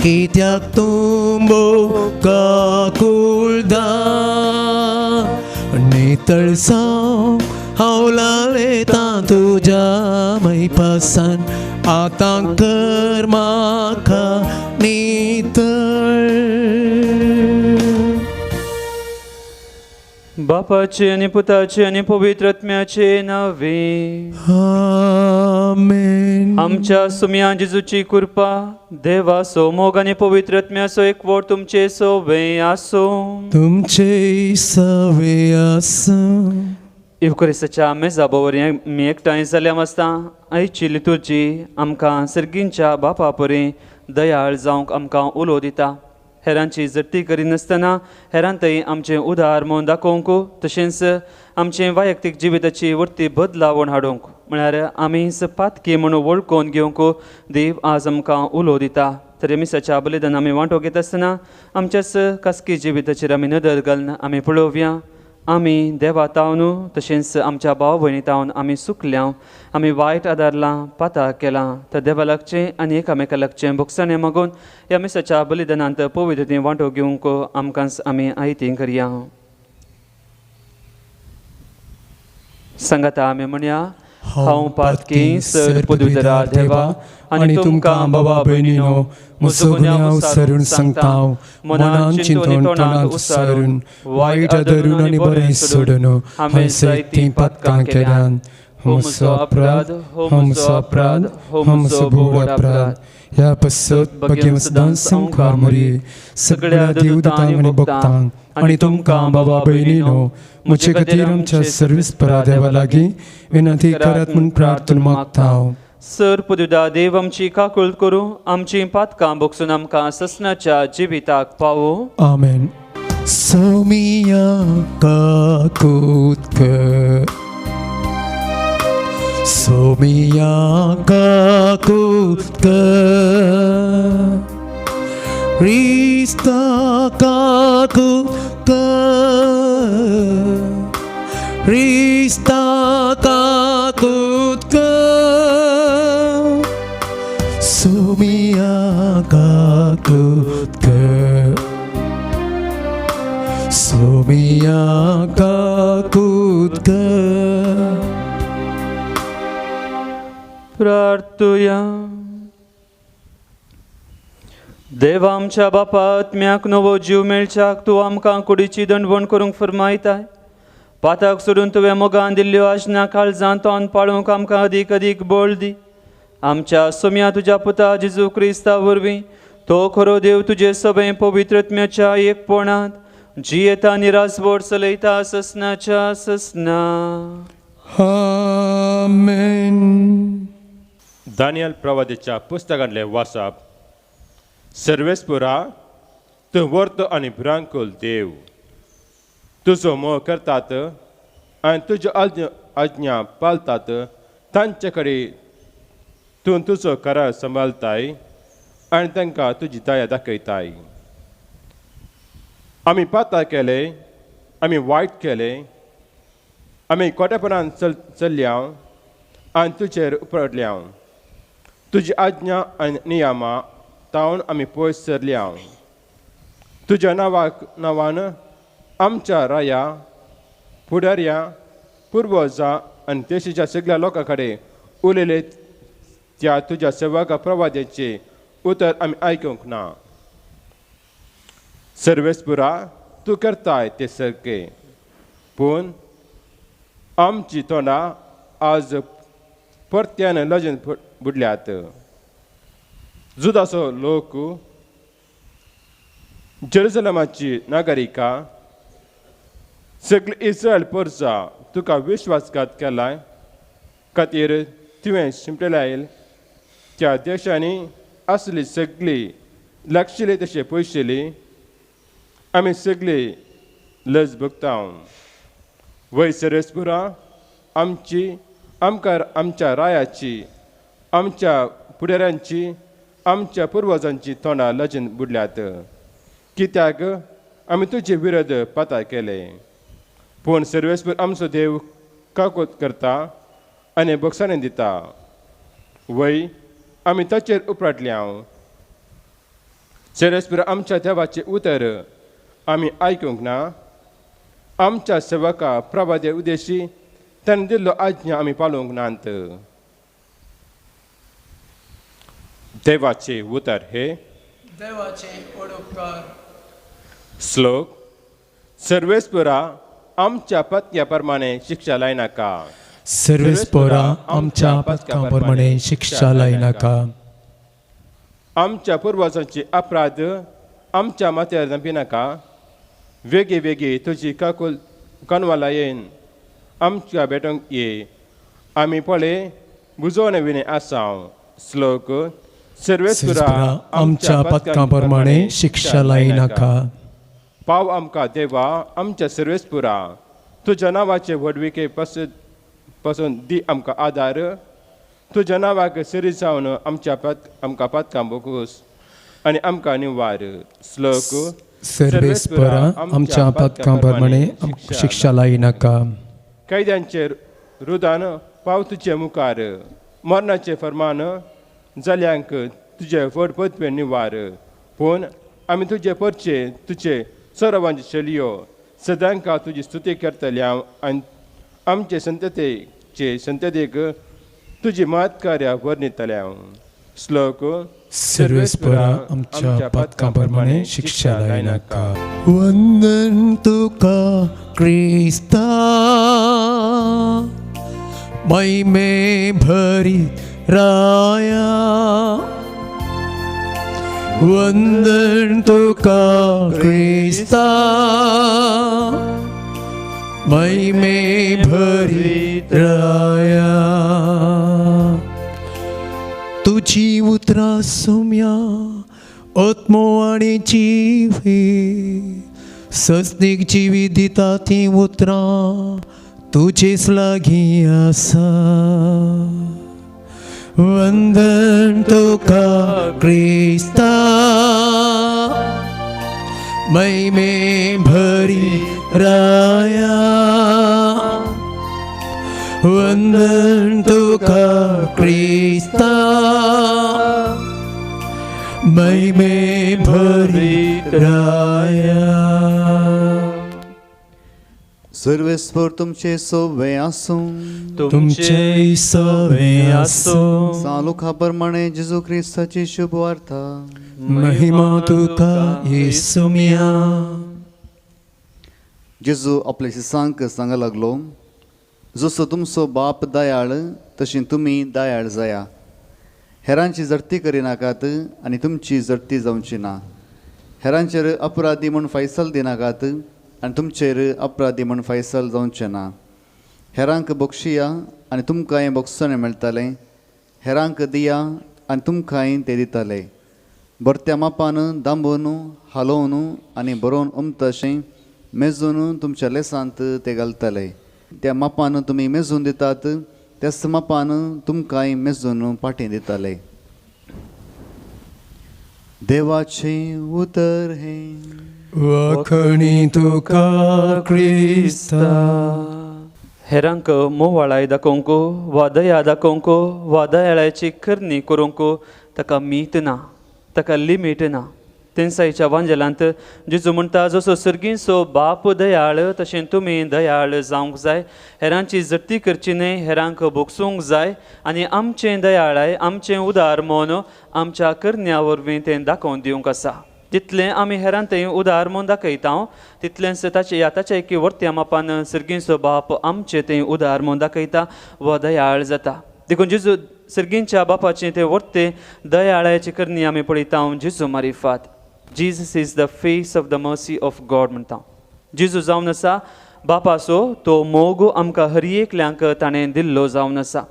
[SPEAKER 2] कित्याक तूं भोव काकुळदा नितळसांव हांव लालयता तुज्या मैपासान आतां कर म्हाका नितळ
[SPEAKER 1] बापाचे आनी पुताचे आनी पवित्र आत्म्याचे नावे
[SPEAKER 2] आमेन.
[SPEAKER 1] आमच्या सुम्या जेजूची कृपा देवासो मोग आनी पवित्र आत्म्याचो एकवट तुमचे सोबे आसो.
[SPEAKER 2] तुमचे सवे आसूं.
[SPEAKER 1] इवकरिस्ताच्या मेजाबावर मी एकठांय जाल्या आसता आयची लितुर्जी आमकां सर्गींच्या बापा परी दयाळ जावंक आमकां उलो दिता. हेरांची जप्ती करिनासतना हेरांतय आमचें उदार मोन दाखोवंक तशेंच आमचे वैयक्तीक जिविताची वर्ती बदलावण हाडूंक म्हळ्यार आमी पातकी म्हणून वळखून घेवंक देव आज आमकां उलो दिता. तर मिसाच्या बलिदान आमी वांटो घेत आसतना आमच्याच खासगी जिविताचेर आमी नदर घालून आमी पळोवया. आमी देवा तावन तशेंच आमच्या भाव भयणी तावन आमी सुकल्या आमी वायट आदारलां पाता केलां तर देवा लागचें आनी एकामेका लागचें भुकसाणें मागून ह्या मिसाच्या बलिदानांत पवित्रतें वांटो घेवंक आमकांच आमी आयती करया. सांगाता आमी म्हणया हांव पातकी सर पदवीधरा देवा आनी तुमकां बाबा भयणीनो म्हजो गुन्यांव उसरून सांगता. मनान चिंतून तोंडान उसरून वायट आदरून आनी बरें सोडून हांवें जायतीं पातकां केल्यान हो म्हजो अपराध हो म्हजो अपराध हो म्हजो भोग अपराध.
[SPEAKER 2] ह्या पसत भाग्य सदां संखार मरी सगळ्या देवतांक आनी भक्तांक आनी तुमकां बाबा भयणीनो म्हजे खातीर आमच्या सर्वेस्परा देवा लागीं विनंती करात म्हूण प्रार्थना मागता हांव.
[SPEAKER 1] सर पदवीदा देव आमची काकूळट करूं आमची पातकां भोगसून आमकां ससनाच्या जिविताक पावो.
[SPEAKER 2] आमेन. सोमिया काकूत कर सोमिया काकूत कर रिस्ता काकूत कर रिस्ता काकूत कर सोमिया काकूत कर सोमिया काकूत कर.
[SPEAKER 1] प्रार्थुया. देवा आमच्या बापा आत्म्याक नवो जीव मेळच्याक तूं आमकां कुडीची दंडवण करूंक फरमायताय. पाताक सोडून तुवें मोगान दिल्ल्यो आशना काळजां तोंड पाळूंक आमकां अदीक अदीक बळ दी. आमच्या सोम्या तुज्या पुता जेजू क्रिस्ता वरवीं तो खरो देव तुजे सभे पवित्र आत्म्याच्या एकपणांत जियेता निरासवड चलयता ससनाच्या ससना.
[SPEAKER 2] आमेन.
[SPEAKER 5] दानियल प्रवादीच्या पुस्तकांतलें वाचप. सर्वेस्पुरा तूं वर्त आनी भिरांकूल देव. तुजो मोह करतात आनी तुज्यो आज्ञा पाळतात तांचे कडेन तूं तुजो करार सांबाळताय आनी तांकां तुजी दया दाखयताय. आमी पाता केले आमी वायट केले आमी खोटेपणान चल्ल्या आनी तुजेर उपरल्या. तुजी आज्ञा आनी नियमां तावन आमी पयस सरल्या. तुज्या नांवान आमच्या राया फुडाऱ्या पुर्वजां आनी देशाच्या सगळ्या लोकां कडेन उलयले त्या तुज्या सेवका प्रवाद्याचे उतर आमी आयकूंक ना. सर्वेस्पुरा तूं करताय ते सारके पूण आमची तोंडां आज परत्यान लजन बुडल्यात. जुदासो लोक जेरुसलेमाची नागरिका सगळी इस्रायल परसा तुका विश्वासघात केला खातीर तुवें शिंपलेल्या त्या देशांनी असली सगळी लागशिल्ली तशें पयशिल्ली आमी सगळी लज भोगताव. वय सरस्पुरा आमकां आमच्या रायाची, आमच्या फुडाऱ्यांची, आमच्या पुर्वजांची तोंडां लजन बुडल्यात. कित्याक आमी तुजे विरोध पाता केले. पूण सर्वेस्पर आमचो देव काकोत करता आनी बक्षाणे दिता. वय आमी ताचेर उपराटल्या. सर्वेस्पर आमच्या देवाचे उतर आमी आयकूंक ना. आमच्या सेवका प्रभादे उद्देशी ताणें दिल्लो आज्ञा आमी पाळूंक नात. देवाचे उतर हे
[SPEAKER 2] देवाचे ओडोपकार.
[SPEAKER 5] श्लोक. सर्वेस्परा आमच्या पत्या प्रमाणे शिक्षा लायनाका.
[SPEAKER 2] सर्वेस्परा आमच्या पथकाप्रमाणे शिक्षा लायनाका.
[SPEAKER 5] आमच्या पुर्वजांचे अपराध आमच्या माथ्यार नपिनाका. वेगे वेगे तुजी कनवाला येन आमच्या भेटोंक ये. आमी पळे बुजोवन विने आसाव. श्लोक. सर्वेस्परा
[SPEAKER 2] आमच्या पथकाप्रमाणे शिक्षा लायनाका.
[SPEAKER 5] पाव आमकां देवा आमच्या सर्वेस्पुरा. तुज्या नांवाचे व्हडविके पासून दी आमकां आदार. तुज्या नांवाक सरी जावन आमकां पथकां बोगूस आनी आमकां निवार. श्लोक.
[SPEAKER 2] सर्वेस्परा आमच्या पथकाप्रमाणे शिक्षा लायनाका.
[SPEAKER 5] कैद्यांचेर रुदान पाव तुजे मुखार. मरणाचे फर्मान जाल्यांक तुजे व्हड पदवे निवार. पूण आमी तुजे परचे तुजे सर्वांचे शलियो सदांका तुजी स्तुती करतल्या आनी आमचे संततेचे संततेक तुजी महत्कार्या वर्णितल्या. श्लोक.
[SPEAKER 2] सर्वेस्परा आमच्या पथकाप्रमाणे शिक्षा लायनाका. वंदन तुका क्रिस्ता महिमे भरीत राया. वंदन तुका क्रिस्ता महिमे भरीत राया. तुझी उतरा सौम्या आत्मो आनी जिवे सस्तीक जिवी दिता ती उतरां तुजेच लागीं आसा. वंदन तुका क्रिस्ता महिमे भरी राया. वंदन तुका क्रिस्ता महिमे भरी राया.
[SPEAKER 4] सर्वेस्वर तुमचे सोवे आसूं.
[SPEAKER 2] तुमचे सवे आसो.
[SPEAKER 4] सालुखा प्रमाणे जेजू ख्रिस्ताची शुभ वार्ता.
[SPEAKER 2] महिमा तुका येसुम्या.
[SPEAKER 4] जेजू आपल्या शिसांक सांगा लागलो, जसो तुमचो बाप दयाळ तशी तुमी दयाळ जाया. हेरांची जर्ती करिनाकात आनी तुमची जर्ती जावची ना. हेरांचेर अपराधी म्हूण फैसल दिनाकात आनी तुमचेर अपराधी म्हूण फैसल जावचें ना. हेरांक बक्षिया आनी तुमकांय बक्षणे मेळटलें. हेरांक दिया आनी तुमकांय ते दितले. भरत्या मापान दांबून हालोवन आनी बरोवन अशें मेजून तुमच्या लेसांत ते घालतले. त्या मापान तुमी मेजून दितात त्याच मापान तुमकांय मेजून पाटी दितले. देवाचे उतर हे.
[SPEAKER 2] वखणी तुका क्रिस्ता.
[SPEAKER 1] हेरांक मोवाळाय दाखोवंक वा दया दाखोवंक वा दयाळाची करणी करूंक ताका मीठ ना, ताका लिमीट ना. तेंसाईच्या वांजेलांत जेजू म्हणटा, जसो सर्गीचो बाप दयाळ तशें तुमी दयाळ जावंक जाय. हेरांची जप्ती करची न्हय, हेरांक भोगसूंक जाय. आनी आमचें दयाळाय आमचें उदार मन आमच्या करण्या वरवीं तें दाखोवन दिवंक आसा. जितलें आमी हेरांतय उदार म्हूण दाखयता तितलेंच ताचे एकी वर्त्या मापान सर्गींचो बाप आमचे थंय उदार म्हूण दाखयता व दयाळ जाता. देखून जेजू सर्गींच्या बापाचें तें वर्ते दयाळाची करणी आमी पळयता जेजू मारिफात. Jesus is the face of the mercy of God म्हणटा. जेजू जावन आसा बापाचो तो मोग आमकां हर एकल्यांक ताणें दिल्लो जावन आसा.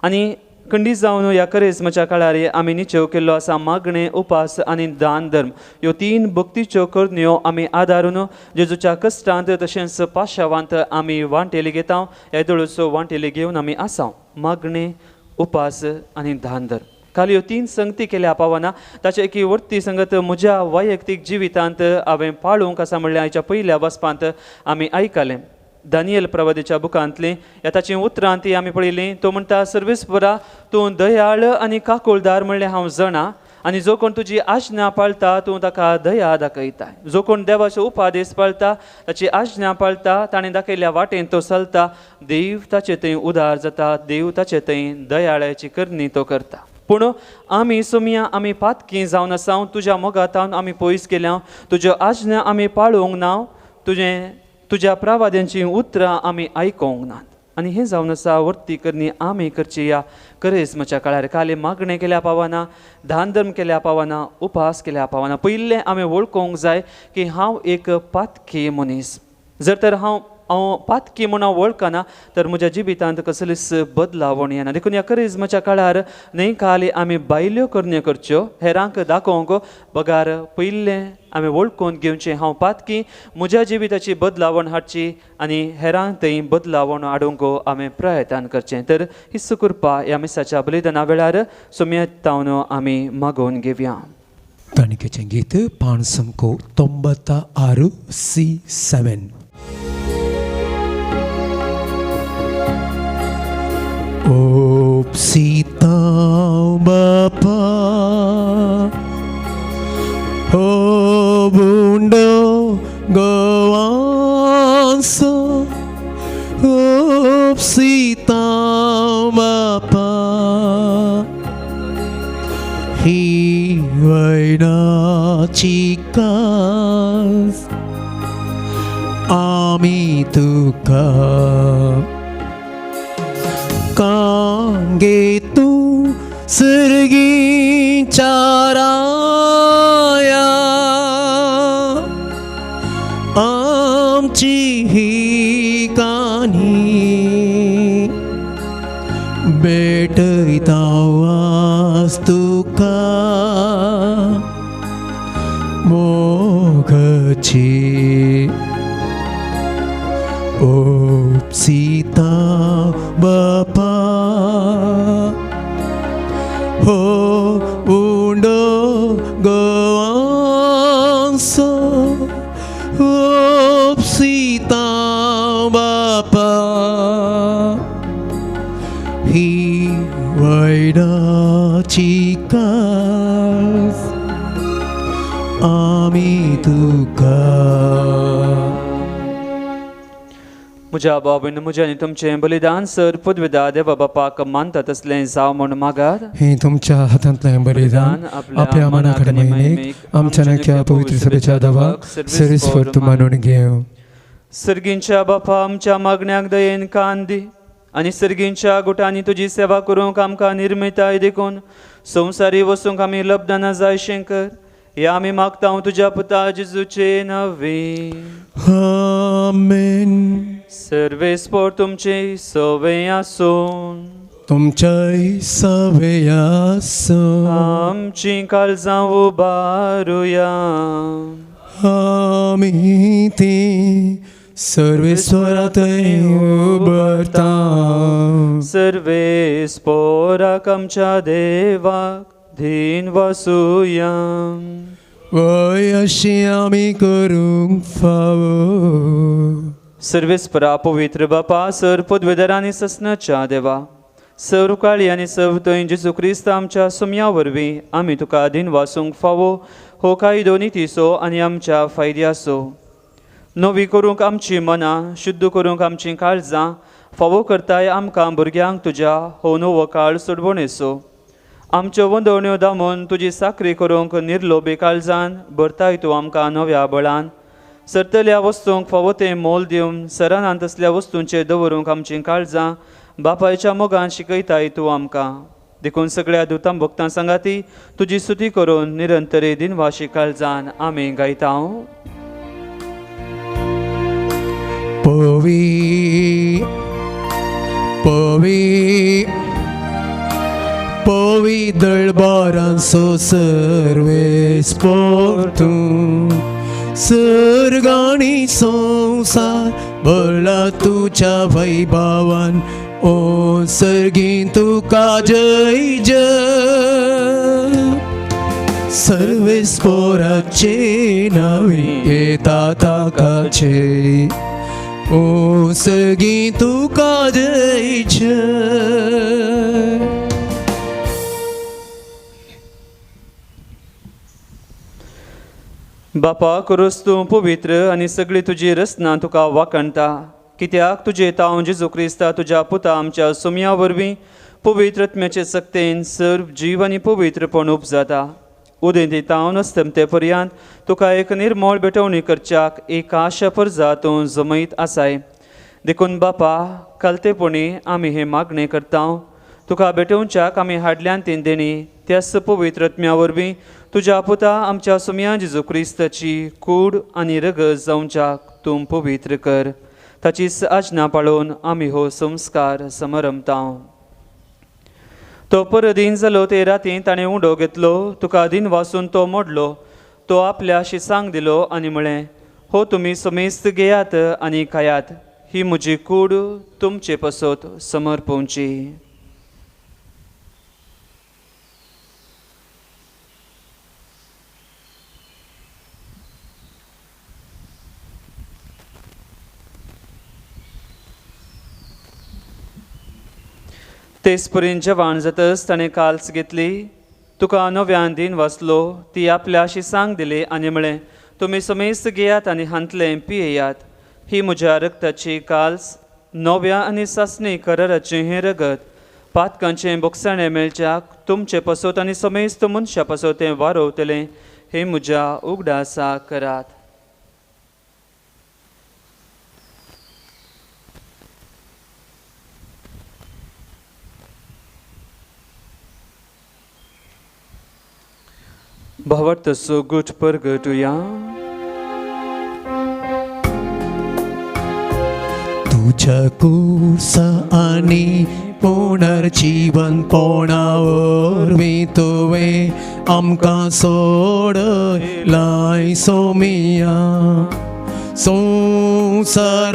[SPEAKER 1] आनी खंडीत जावन ह्या करेस्माच्या काळार आमी निचेव केल्लो आसा मागणें उपास आनी दान धर्म ह्यो 3 भक्तीच्यो करण्यो आमी आदारून जेजूच्या कश्टांत तशेंच पाशावांत आमी वांटेली घेता. ह्या दोळ्योचो वांटेली घेवन आमी आसा मागणें उपास आनी दान धर्म. काल ह्यो 3 संगती केल्या पावना ताचे एकी वर्ती संगत म्हज्या वैयक्तीक जिवितांत हांवें पाळूंक आसा म्हणल्यार आयच्या पयल्या वचपांत आमी आयकलें. दानियल प्रवादीच्या बुकांतलीं ताची उतरां ती आमी पळयलीं. तो म्हणटा सर्वेस्परा तूं दयाळ आनी काकुळदार म्हणलें हांव जाणा आनी जो कोण तुजी आज्ञा पाळटा तूं ताका दया दाखयता. जो कोण देवाचो उपादेश पाळटा ताची आज्ञा पाळटा ताणें दाखयल्या वाटेन तो चलता. देव ताचे थंय उदार जाता. देव ताचे थंय दयाळाची करणी तो करता. पूण आमी सोमिया आमी पातकी जावन आसा. तुज्या मोगातावन आमी पयस केल्या. तुज्यो आज्ञा आमी पाळूंक ना. तुज्या प्रवाद्यांची उतरां आमी आयकोंक नात. आनी हें जावन आसा वर्ती करणी आमी करची ह्या करेस्माच्या काळार. काले मागणें केल्या पावना, दान धर्म केल्या पावना, उपास केल्या पावना. पयलें आमी वळखूंक जाय की हांव एक पातकी मनीस. जर तर हांव पातकी म्हूण हांव वळखना तर म्हज्या जिवितांत कसलीच बदलावण येना. देखून ह्या करेस्माच्या काळार न्हय खाली आमी बायल्यो करण्यो करच्यो हेरांक दाखोवंक बगार पयलें आमी वळखून घेवचें हांव पातकी म्हज्या जिविताची बदलावण हाडची आनी हेरांक थंय बदलावण हाडूंक आमी प्रयत्न करचें. तर ही कृपा ह्या मिसाच्या बलिदाना वेळार सुमेतावन आमी मागोवन घेवया.
[SPEAKER 2] काणिकेचें गीत पाण संको 96 C7. O Sita Bapa, O Bundo Goanso, O Sita Bapa, Hiwaina Chicas, Ami Tuka. Kanggetu sergi caraya amci hikani betai tawas tuka mogaci Sita Bapa, Ho Bundo Goanso, Ho Sita Bapa, Hiwaina Chicas, Ami Tuka.
[SPEAKER 1] म्हज्या बाबीन म्हजें आनी तुमचें बलिदान sir पदवेदा देवा बापाक मानता तसलें जावं म्हूण मागात.
[SPEAKER 2] हे तुमच्या हातांतलें बलिदान आपल्या मना कडेन आमच्या नख्या पवित्र सभेच्या दावाक सरीस्फूर्त मानून घेव.
[SPEAKER 1] सर्गींच्या बापा आमच्या मागण्याक दयेन कान दी आनी सर्गींच्या गुटांनी तुजी सेवा करूंक आमकां निर्मिताय देखून संवसारी वसूंक आमी लबदाना जायशें कर. हे आमी मागता तुज्या पुता जेजूचे नवे.
[SPEAKER 2] आमेन.
[SPEAKER 1] सर्वेस्पोर तुमचे सवय आसून
[SPEAKER 2] तुमच्याय सवय आसून
[SPEAKER 1] आमची काळजां उबारुया.
[SPEAKER 2] आमी ती सर्वेस्वरांतय उबरता.
[SPEAKER 1] सर्वेस्पोराक आमच्या देवाक धीन वासुया.
[SPEAKER 2] वय अशी आमी करूंक फावो.
[SPEAKER 1] सर्वेस्परा पवित्र बापा सर पदवेदारांनी ससनाच्या देवा सवकाळी आनी सवतय जेजू क्रिस्त आमच्या सुमया वरवीं आमी तुका दिन वासूंक फावो हो कायदो नितीचो आनी आमच्या फायद्याचो. नवी करूंक आमची मनां शुद्ध करूंक आमची काळजां फावो करताय आमकां भुरग्यांक तुज्या हो नवो काळ सोडवणेचो. आमच्यो वंदवण्यो दामून तुजी साखरी करूंक निर्लो बेकाळजान भरताय तूं आमकां नव्या बळान. सरतल्या वस्तूंक फावो तें मोल दिवन सरानांत असल्या वस्तूंचेर दवरूंक आमचीं काळजां बापायच्या मोगान शिकयताय तूं आमकां. देखून सगळ्या दुतां भक्तां सांगाती तुजी स्तुती करून निरंतरी दिनवाशी काळजान आमी गायता.
[SPEAKER 2] पवी पवी पवी दळबारांचो सर्वेस पोर्तू सर्गाणी संसार भरला तुझ्या वैभवान. ओ सर्गी तुका जय जय. सर्वेस्पोराचे नावे येता ताकाचे. ओ सर्गी तुका जय जय.
[SPEAKER 1] बापा करूस तूं पवित्र आनी सगळी तुजी रचना तुका वाखणटा. कित्याक तुजे ताव जेजू क्रिस्ता तुज्या पुता आमच्या सुमया वरवीं पवित्र आत्म्याचे सक्तेन सर्व जीव आनी पवित्रपण उपजाता. उदेंती ताव नस्तमते पर्यंत तुका एक निर्मळ बेटवणी करच्याक एक आशा परजा तूं जमयत आसाय. देखून बापा कालतेपणी आमी हे मागणे करता. तुका बेटोवच्याक आमी हाडल्यान ती देणी त्याच पवित्र आत्म्या वरवीं तुज्या पुता आमच्या सुमया जेजू क्रिस्ताची कूड आनी रगत जावच्याक तूं पवित्र कर. ताचीच आज्ञा पाळून आमी हो संस्कार समरमता. तो परदीन जालो ते राती ताणें उंडो घेतलो. तुका दिन वासून तो मोडलो. तो आपल्या शिसांक दिलो आनी म्हळें, हो तुमी समेस्त घेयात आनी खायात. ही म्हजी कूड तुमचे पसोत समर्पोवची. तेच पर्यंत जेवण जातच ताणें काल्स घेतली. तुका नव्यान दिन वाचलो. ती आपल्या शिसांक दिली आनी म्हळें, तुमी समेस्त घेयात आनी हांतलें पियेयात. ही म्हज्या रक्ताची काल्स नव्या आनी सासणी कराराचें हें रगत. पातकांचें बोगसाणें मेळच्याक तुमचें पसोत आनी समेस्त मनशा पसोत तें वारोवतलें. हे म्हज्या उगडासा करात. भावार्थसो गुट परगटुया.
[SPEAKER 2] तुझ्या कुसा आणि पुनर्जीवन पोणावर मी तुवे आमकां सोड लाय सोमिया. संसाराच्या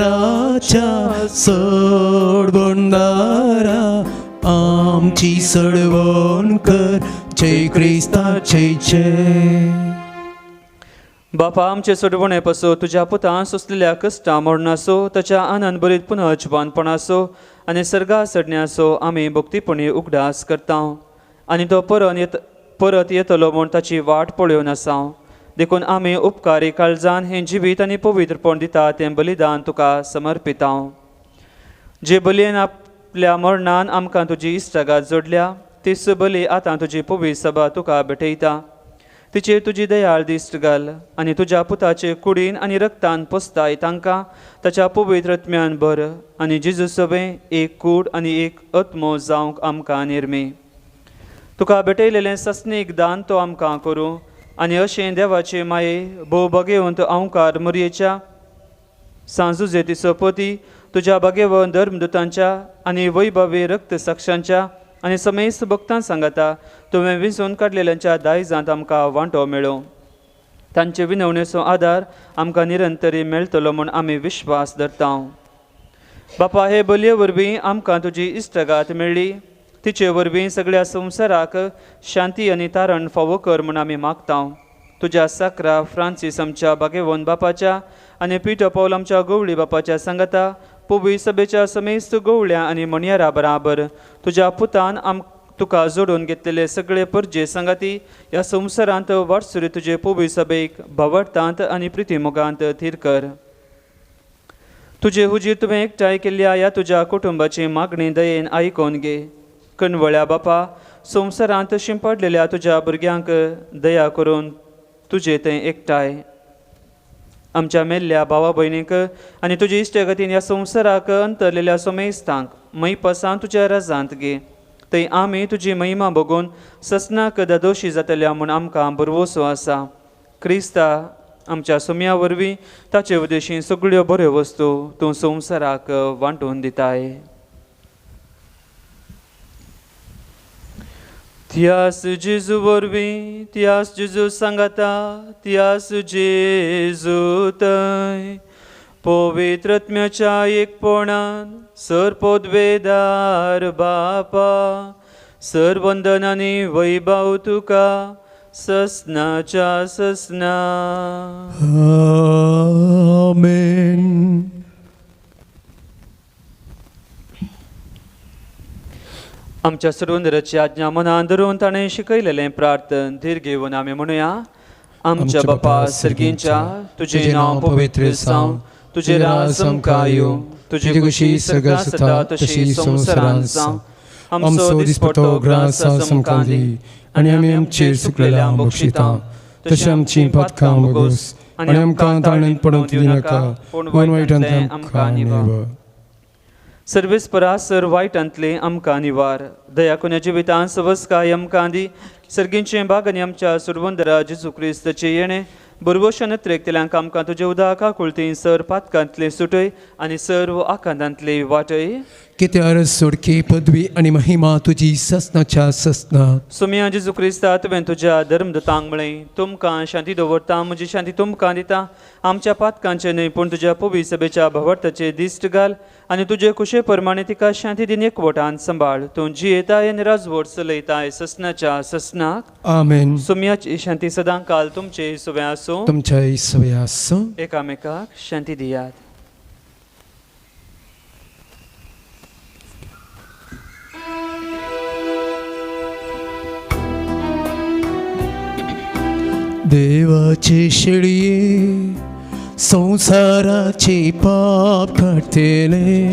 [SPEAKER 2] सोडबंदारा आमची सडवण कर. जय क्रिस्ताचे जय.
[SPEAKER 1] बापा आमचे सोडवणे पसो तुझ्या पुतां सोंसलेल्या कश्टां मरणासो ताच्या आनंद बरीत पुनः जिवानपणासो आनी सर्गा सडण्यासो आमी भक्तीपणी उगडास करता. आनी तो परत येतलो म्हूण ताची वाट पळोवन आसा. देखून आमी उपकारी काळजान हें जिवीत आनी पवित्रपण दिता तें बलिदान तुका समर्पिता. जे बलयेन आपल्या मरणान आमकां तुजी इश्टागात जोडल्या तीच बली आतां तुजी पवित्र सभा तुका भेटयता. तिचेर तुजी दयाळ दिश्ट घाल आनी तुज्या पुताचे कुडीन आनी रक्तान पोसताय तांकां ताच्या पवित्र आत्म्यान भर. आनी जेजू सभे एक कूड आनी एक आत्मो जावंक आमकां निर्मी. तुका भेटयलेलें सस्नीक दान तो आमकां करूं आनी अशें देवाचे माये भोव बगेवंत अवंकार मरयेच्या सांजुजे तिचो पती तुज्या बगेवन धर्मदुतांच्या आनी वैभवी रक्त साक्षांच्या आनी समेस्त भक्तां सांगाता तुवें विंचून काडलेल्यांच्या दायजांत आमकां वांटो मेळो. तांचे विनवणेचो आदार आमकां निरंतरी मेळटलो म्हूण आमी विश्वास धरता. बापा हे बलये वरवीं आमकां तुजी इश्टगात मेळ्ळी. तिचे वरवीं सगळ्या संवसाराक शांती आनी तारण फावो कर म्हूण आमी मागता. तुज्या साकरा फ्रांसीस आमच्या बागेवन बापाच्या आनी पिटर पौल आमच्या गवळी बापाच्या सांगाता पवी सभेच्या समेस्त गवळ्या आनी मणयारा बराबर तुज्या पुतान तुका जोडून घेतलेले सगळे परजे सांगाती ह्या संवसारांत वाटसुरी तुजे पवी सभेक भावार्थांत आनी प्रितीमोगांत थीर कर. तुजे हुजीर तुवें एकठांय केल्ल्या ह्या तुज्या कुटुंबाची मागणी दयेन आयकोन घे. कणवळ्या बापा संवसारांत शिंपडलेल्या तुज्या भुरग्यांक दया करून तुजे थंय एकठांय आमच्या मेल्ल्या भावा भयणीक आनी तुजे इश्टगतीन ह्या संवसाराक अंतरलेल्या सोमेस्तांक मई पसां तुज्या राजांत घे. थंय आमी तुजी महिमा बघून ससनाक दोशी जातल्या म्हूण आमकां बरवोसो आसा. क्रिस्ता आमच्या सोम्या वरवीं ताचे उद्देशीं सगळ्यो बऱ्यो वस्तू तूं संवसाराक वांटून दिताय. तियास जेजू वरवीं तियास जेजू सांगाता तियास जेजू थंय पवित्रत्म्याच्या एकपणान सरपोदवेदार बापा सरवंदनांनी वैभव तुका ससनाच्या ससना.
[SPEAKER 2] आमेन.
[SPEAKER 1] आमच्या सर्वंदराची आज्ञा मनान धरून ताणें शिकयलेलें प्रार्थन धीर घेवन आमी म्हणुया. आमच्या बापा सर्गींच्या तुजें नांव पवित्र जावं, तुजें राज आमकां येवं, तुजी खुशी सर्गां जाता तशी संवसारांत जावं. आमचो दिसपट्टो ग्रास आमकां दी
[SPEAKER 2] आनी आमी आमचेर सुकलेल्या बक्षितां तशी आमची पातकां मोगोस आनी आमकां ताणें पडूंक दिनाका पूण वायटांतल्यान आमकां निवळ.
[SPEAKER 1] सर्वेस्परा सर वायटांतले आमकां निवार. दया कोण्या जिवितांत सवस्काय आमकां दी. सर्गींचे बाग आनी आमच्या सुरवंदरा जेजू क्रिस्ताचे येणे बरवोशन त्रेकतेल्यांक आमकां तुजे उदका कुळती सर पातकांतले सुटय आनी सर्व आकांतांतले वाटय.
[SPEAKER 2] कित्यार सोडकी पदवी आनी महिमा तुजी ससनाच्या ससना.
[SPEAKER 1] सुम्या जेजू क्रिस्ता तुवें तुज्या धर्मदूतांक म्हळें तुमकां शांती दवरता म्हजी शांती तुमकां दिता. आमच्या पातकांचे न्हय पूण तुज्या पवी सभेच्या भवर्थाचे दिश्ट घाल आनी तुजे कुशे प्रमाणे तिका शांती दिन एकवटान सांबाळ. तूं जियेताय आनी राजवट चलयताय ससनाच्या ससनाक.
[SPEAKER 2] आमेन.
[SPEAKER 1] सुम्याची शांती सदां काल तुमचे सुवे आसूं.
[SPEAKER 2] तुमच्या सवय आसूं.
[SPEAKER 1] एकामेकाक शांती दियात.
[SPEAKER 2] देवाचे शेळये संसाराचे पाप काढतेले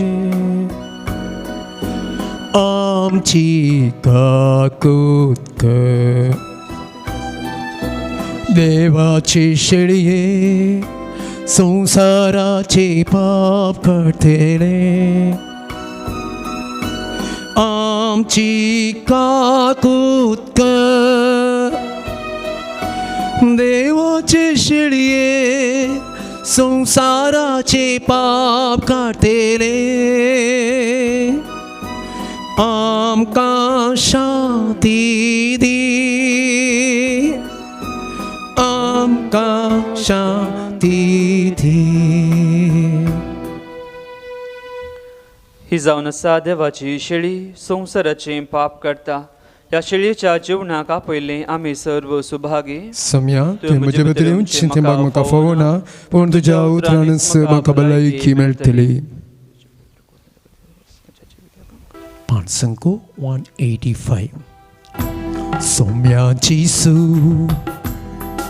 [SPEAKER 2] आमची काकूत कर. देवाचे शेळये संसाराचे पाप काढतेले आमची काकूत कर. देवाचे शेळये संसाराचे पाप काढतेले आमकां शांती दी. आमकां शांती दी.
[SPEAKER 1] ही जावन आसा देवाची शेळी संवसाराचे पाप काडटा. ह्या शेळयेच्या जिवनाक आपयले आमी सर्व सुभागी.
[SPEAKER 2] सम्या तुवें म्हजे बद्दल येवन चिंतेमाक म्हाका फावो ना पूण तुज्या उतरानच म्हाका भलायकी मेळटली. पांचसंको 185. सोम्याची सू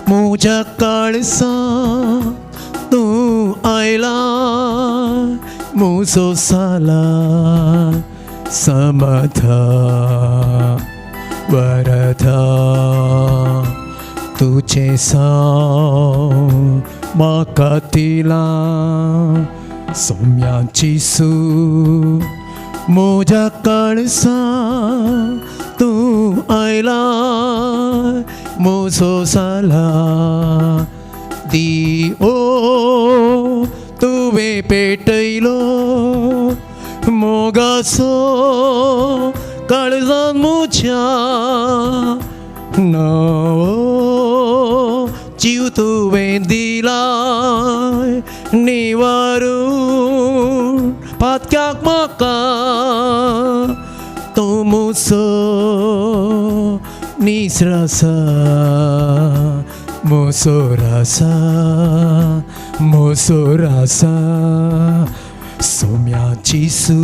[SPEAKER 2] म्हज्या काळजां तूं आयला म्हजो साला समाधान वरदा तुझे सांव म्हाका दिला. सोम्याची सू म्हज्या काळजां तूं आयला म्हजो साला दी. ओ तुवें पेटयलो मोगाचो काळजांत म्हज्या नवो जीव तुवें दिला निवारून पातक्याक म्हाका तो म्हजो निसरासा म्हजो रासा सोम्याची सू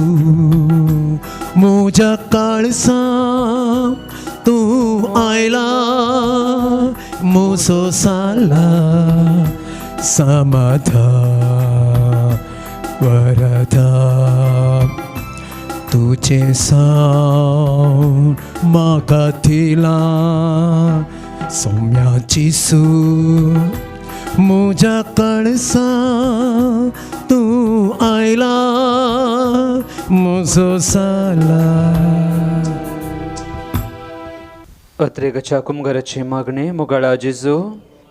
[SPEAKER 2] म्हज्या काळजां तूं आयला म्हजो साला समाधान वरदा तुझे सावन म्हाका दिला सौम्याची सूट म्हज्या कळसा तूं आयला म्हजो साला.
[SPEAKER 1] अत्रेगच्या कुमगाराची मागणी मुगाळा जेजू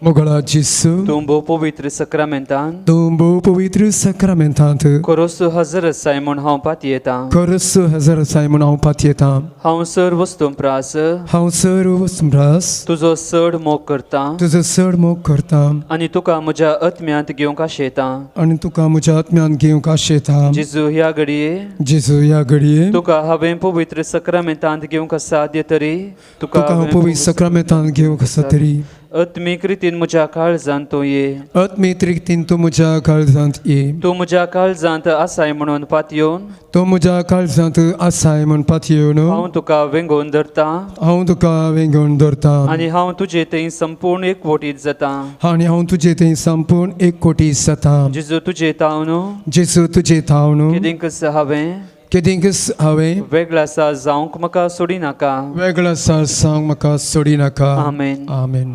[SPEAKER 2] मोगळा जिसू
[SPEAKER 1] तूं भोव पवित्र सक्रामेंतान
[SPEAKER 2] तूं भोव पवित्र सक्रामेंतांत
[SPEAKER 1] कोरोस हजर आसाय म्हूण हांव पातयेतां.
[SPEAKER 2] खरस हजार आसाय म्हूण हांव पातयेतां.
[SPEAKER 1] हांव सर वस्तूं प्रास
[SPEAKER 2] हांव सर्व समरास
[SPEAKER 1] तुजो चड मोग करतां
[SPEAKER 2] तुजो चड मोग करतां
[SPEAKER 1] आनी तुका म्हज्या आत्म्यांत घेवंक आशेतां.
[SPEAKER 2] आनी तुका म्हज्या आत्म्यान घेवंक आशेतां.
[SPEAKER 1] जेजू ह्या घडये
[SPEAKER 2] जेजू ह्या घडये
[SPEAKER 1] तुका हांवें पवित्र सक्रामेंतांत घेवंक साध्य तरी
[SPEAKER 2] तुका हांव पवित्र सक्रामेंतांत घेवंक आसा तरी
[SPEAKER 1] आत्मीक रितीन म्हज्या काळजांत तूं ये.
[SPEAKER 2] आत्मीत रितीन तूं म्हज्या काळजांत ये.
[SPEAKER 1] तूं म्हज्या काळजांत आसाय म्हणून पातयेवन
[SPEAKER 2] तूं म्हज्या काळजांत आसाय म्हूण पातयेवन
[SPEAKER 1] हांव तुका वेंगोवन धरतां
[SPEAKER 2] हांव तुका वेंगोवन धरतां.
[SPEAKER 1] आनी हांव तुजे थंय संपूर्ण एकवटीत जातां.
[SPEAKER 2] आनी हांव तुजे थंय संपूर्ण एक कोटी जातां.
[SPEAKER 1] जेजू तुजे ताव न्हू
[SPEAKER 2] जेजू तुजे थाव न्हू
[SPEAKER 1] कितेंकच हांवें
[SPEAKER 2] केदींकच हांवें
[SPEAKER 1] वेगळा आसा जावंक म्हाका सोडी नाका.
[SPEAKER 2] वेगळो आसा सांग म्हाका सोडी नाका.
[SPEAKER 1] आमेन.
[SPEAKER 2] आमेन.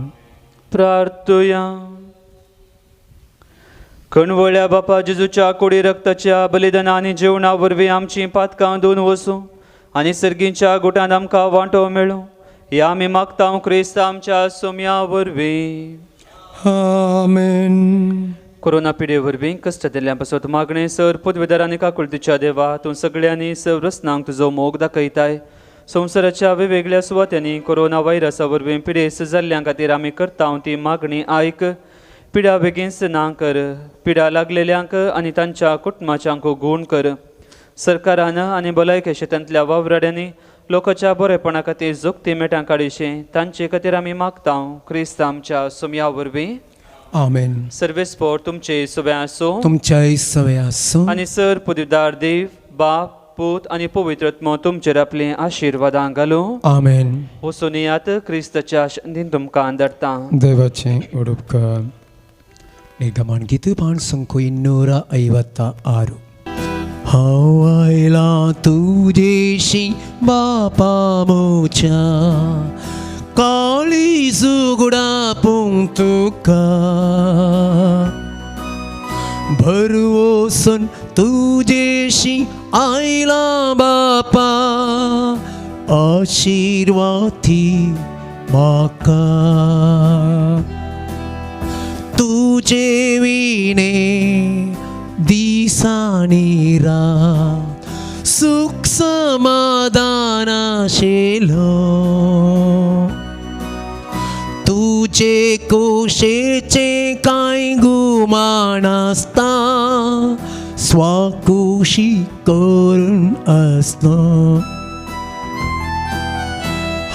[SPEAKER 1] प्रार्थुया. कणवळ्या बापा जेजूच्या कोडी रक्ताच्या बलिदाना आनी जेवणा वरवीं आमची पातकां दोन वसूं आनी सर्गीच्या गुटांत आमकां वांटो मेळूं हें आमी मागता क्रिस्त आमच्या सोम्या वरवीं.
[SPEAKER 2] आमेन.
[SPEAKER 1] कोरोना पिडे वरवीं कश्ट दिल्ल्या पासत मागणें सर पदवीधर आनी काकुळतीच्या देवा तूं सगळ्यांनी सवरसनांक तुजो मोग दाखयताय. संवसाराच्या वेगवेगळ्या सुवात्यांनी कोरोना व्हायरसा वरवीं पिडेस जाल्ल्या खातीर आमी करता ती मागणी आयक. पिडा बेगीनच ना कर. पिडा लागलेल्यांक आनी तांच्या कुटुंबाच्यांक गूण कर. सरकारान आनी भलायकी क्षेत्रांतल्या वावराड्यांनी लोकांच्या बरेपणा खातीर जोगती मेटां काडिशें तांचे खातीर आमी मागता क्रिस्त आमच्या सोम्या वरवीं.
[SPEAKER 2] आमेन.
[SPEAKER 1] सर्वेस्पोर तुमचे सुबें आसूं
[SPEAKER 2] तुमच्याय सवय आसूं
[SPEAKER 1] आनी सर पदवीदार देव बाप पूत आनी पवित्रत्म तुमचेर आपले आशिर्वादां घालूं.
[SPEAKER 2] आमेन.
[SPEAKER 1] वचून येयात क्रिस्ताच्या शांतीन तुमकां धाडटा.
[SPEAKER 2] देवाचें उडोवकार. निर्गमन गीत पाण संको 256. हांव आयला तुजेशी बापा मोच्या काळीज उगडापूंक तुका भरवोसन तुजेशी आयला बापा आशिर्वादी म्हाका तुजे विणे दिसांनी रात सुख समाधान आशिल्लो तुजे कुशेचे कांय गुमान आसता स्वाकुशी करून आसलो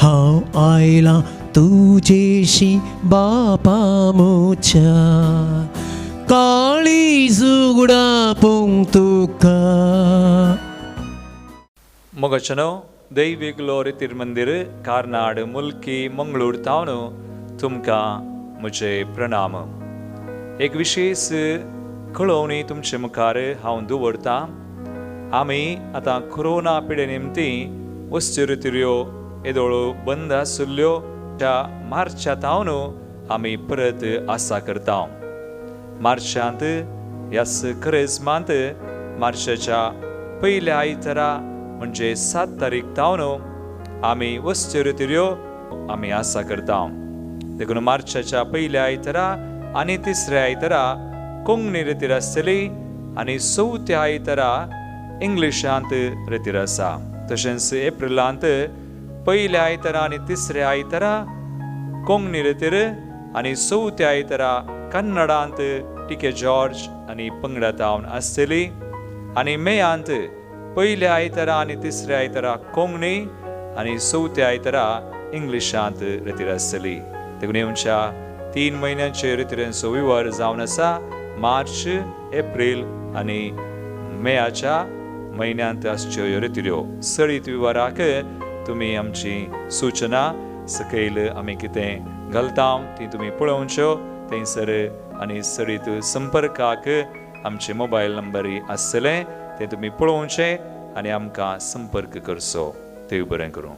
[SPEAKER 2] हांव आयला तुजेशी बापा मोच्या काळीज उगडापूंक तुका.
[SPEAKER 3] ಮೊಗಚನೋ ದೈವಿ ಗ್ಲೋರಿ ತಿರುಮಂದಿರ ಕಾರ್ನಾಡ್ ಮುಲ್ಕಿ ಮಂಗಳೂರು ತಾವನು तुमकां म्हजे प्रणाम. एक विशेष कळोवणी तुमचे मुखार हांव दवरतां. आमी आतां कोरोना पिडे निमती वस्तू रित्यो येदोळो बंद आशिल्ल्यो त्या मार्चांत आमी परत आसा करता. मार्चांत ह्याच क्रिस्मांत मार्चाच्या पयल्या आयतारा म्हणजे 7 तारीख तावन आमी वस्तू रित्यो आमी आसा करता. देखून मार्चाच्या पयल्या आयतारा आनी तिसऱ्या आयतारा कोंकणी रितीर आसतली आनी 4थ्या आयतारा इंग्लिशांत रितीर आसा. तशेंच एप्रिलांत पयल्या आयतारा आनी तिसऱ्या आयतारा कोंकणी रितीर आनी 4थ्या आयतारा कन्नडांत टिके जॉर्ज आनी पंगडा तावन आसतली. आनी मेयांत पयल्या आयतारा आनी तिसऱ्या आयतारा कोंकणी आनी 4थ्या आयतारा इंग्लिशांत रितीर आसतली. देखून येवच्या 3 म्हयन्यांचे रितीरेंचो विवर जावन आसा. मार्च, एप्रील आनी मेयाच्या म्हयन्यांत आसच्यो ह्यो रितीऱ्यो. सडीत विवराक तुमी आमची सूचना सकयल आमी कितें घालता ती तुमी पळोवच्यो थंयसर आनी सडीत संपर्काक आमचे मोबायल नंबरूय आसतले ते तुमी पळोवचे आनी आमकां संपर्क करचो. देव बरें करूं.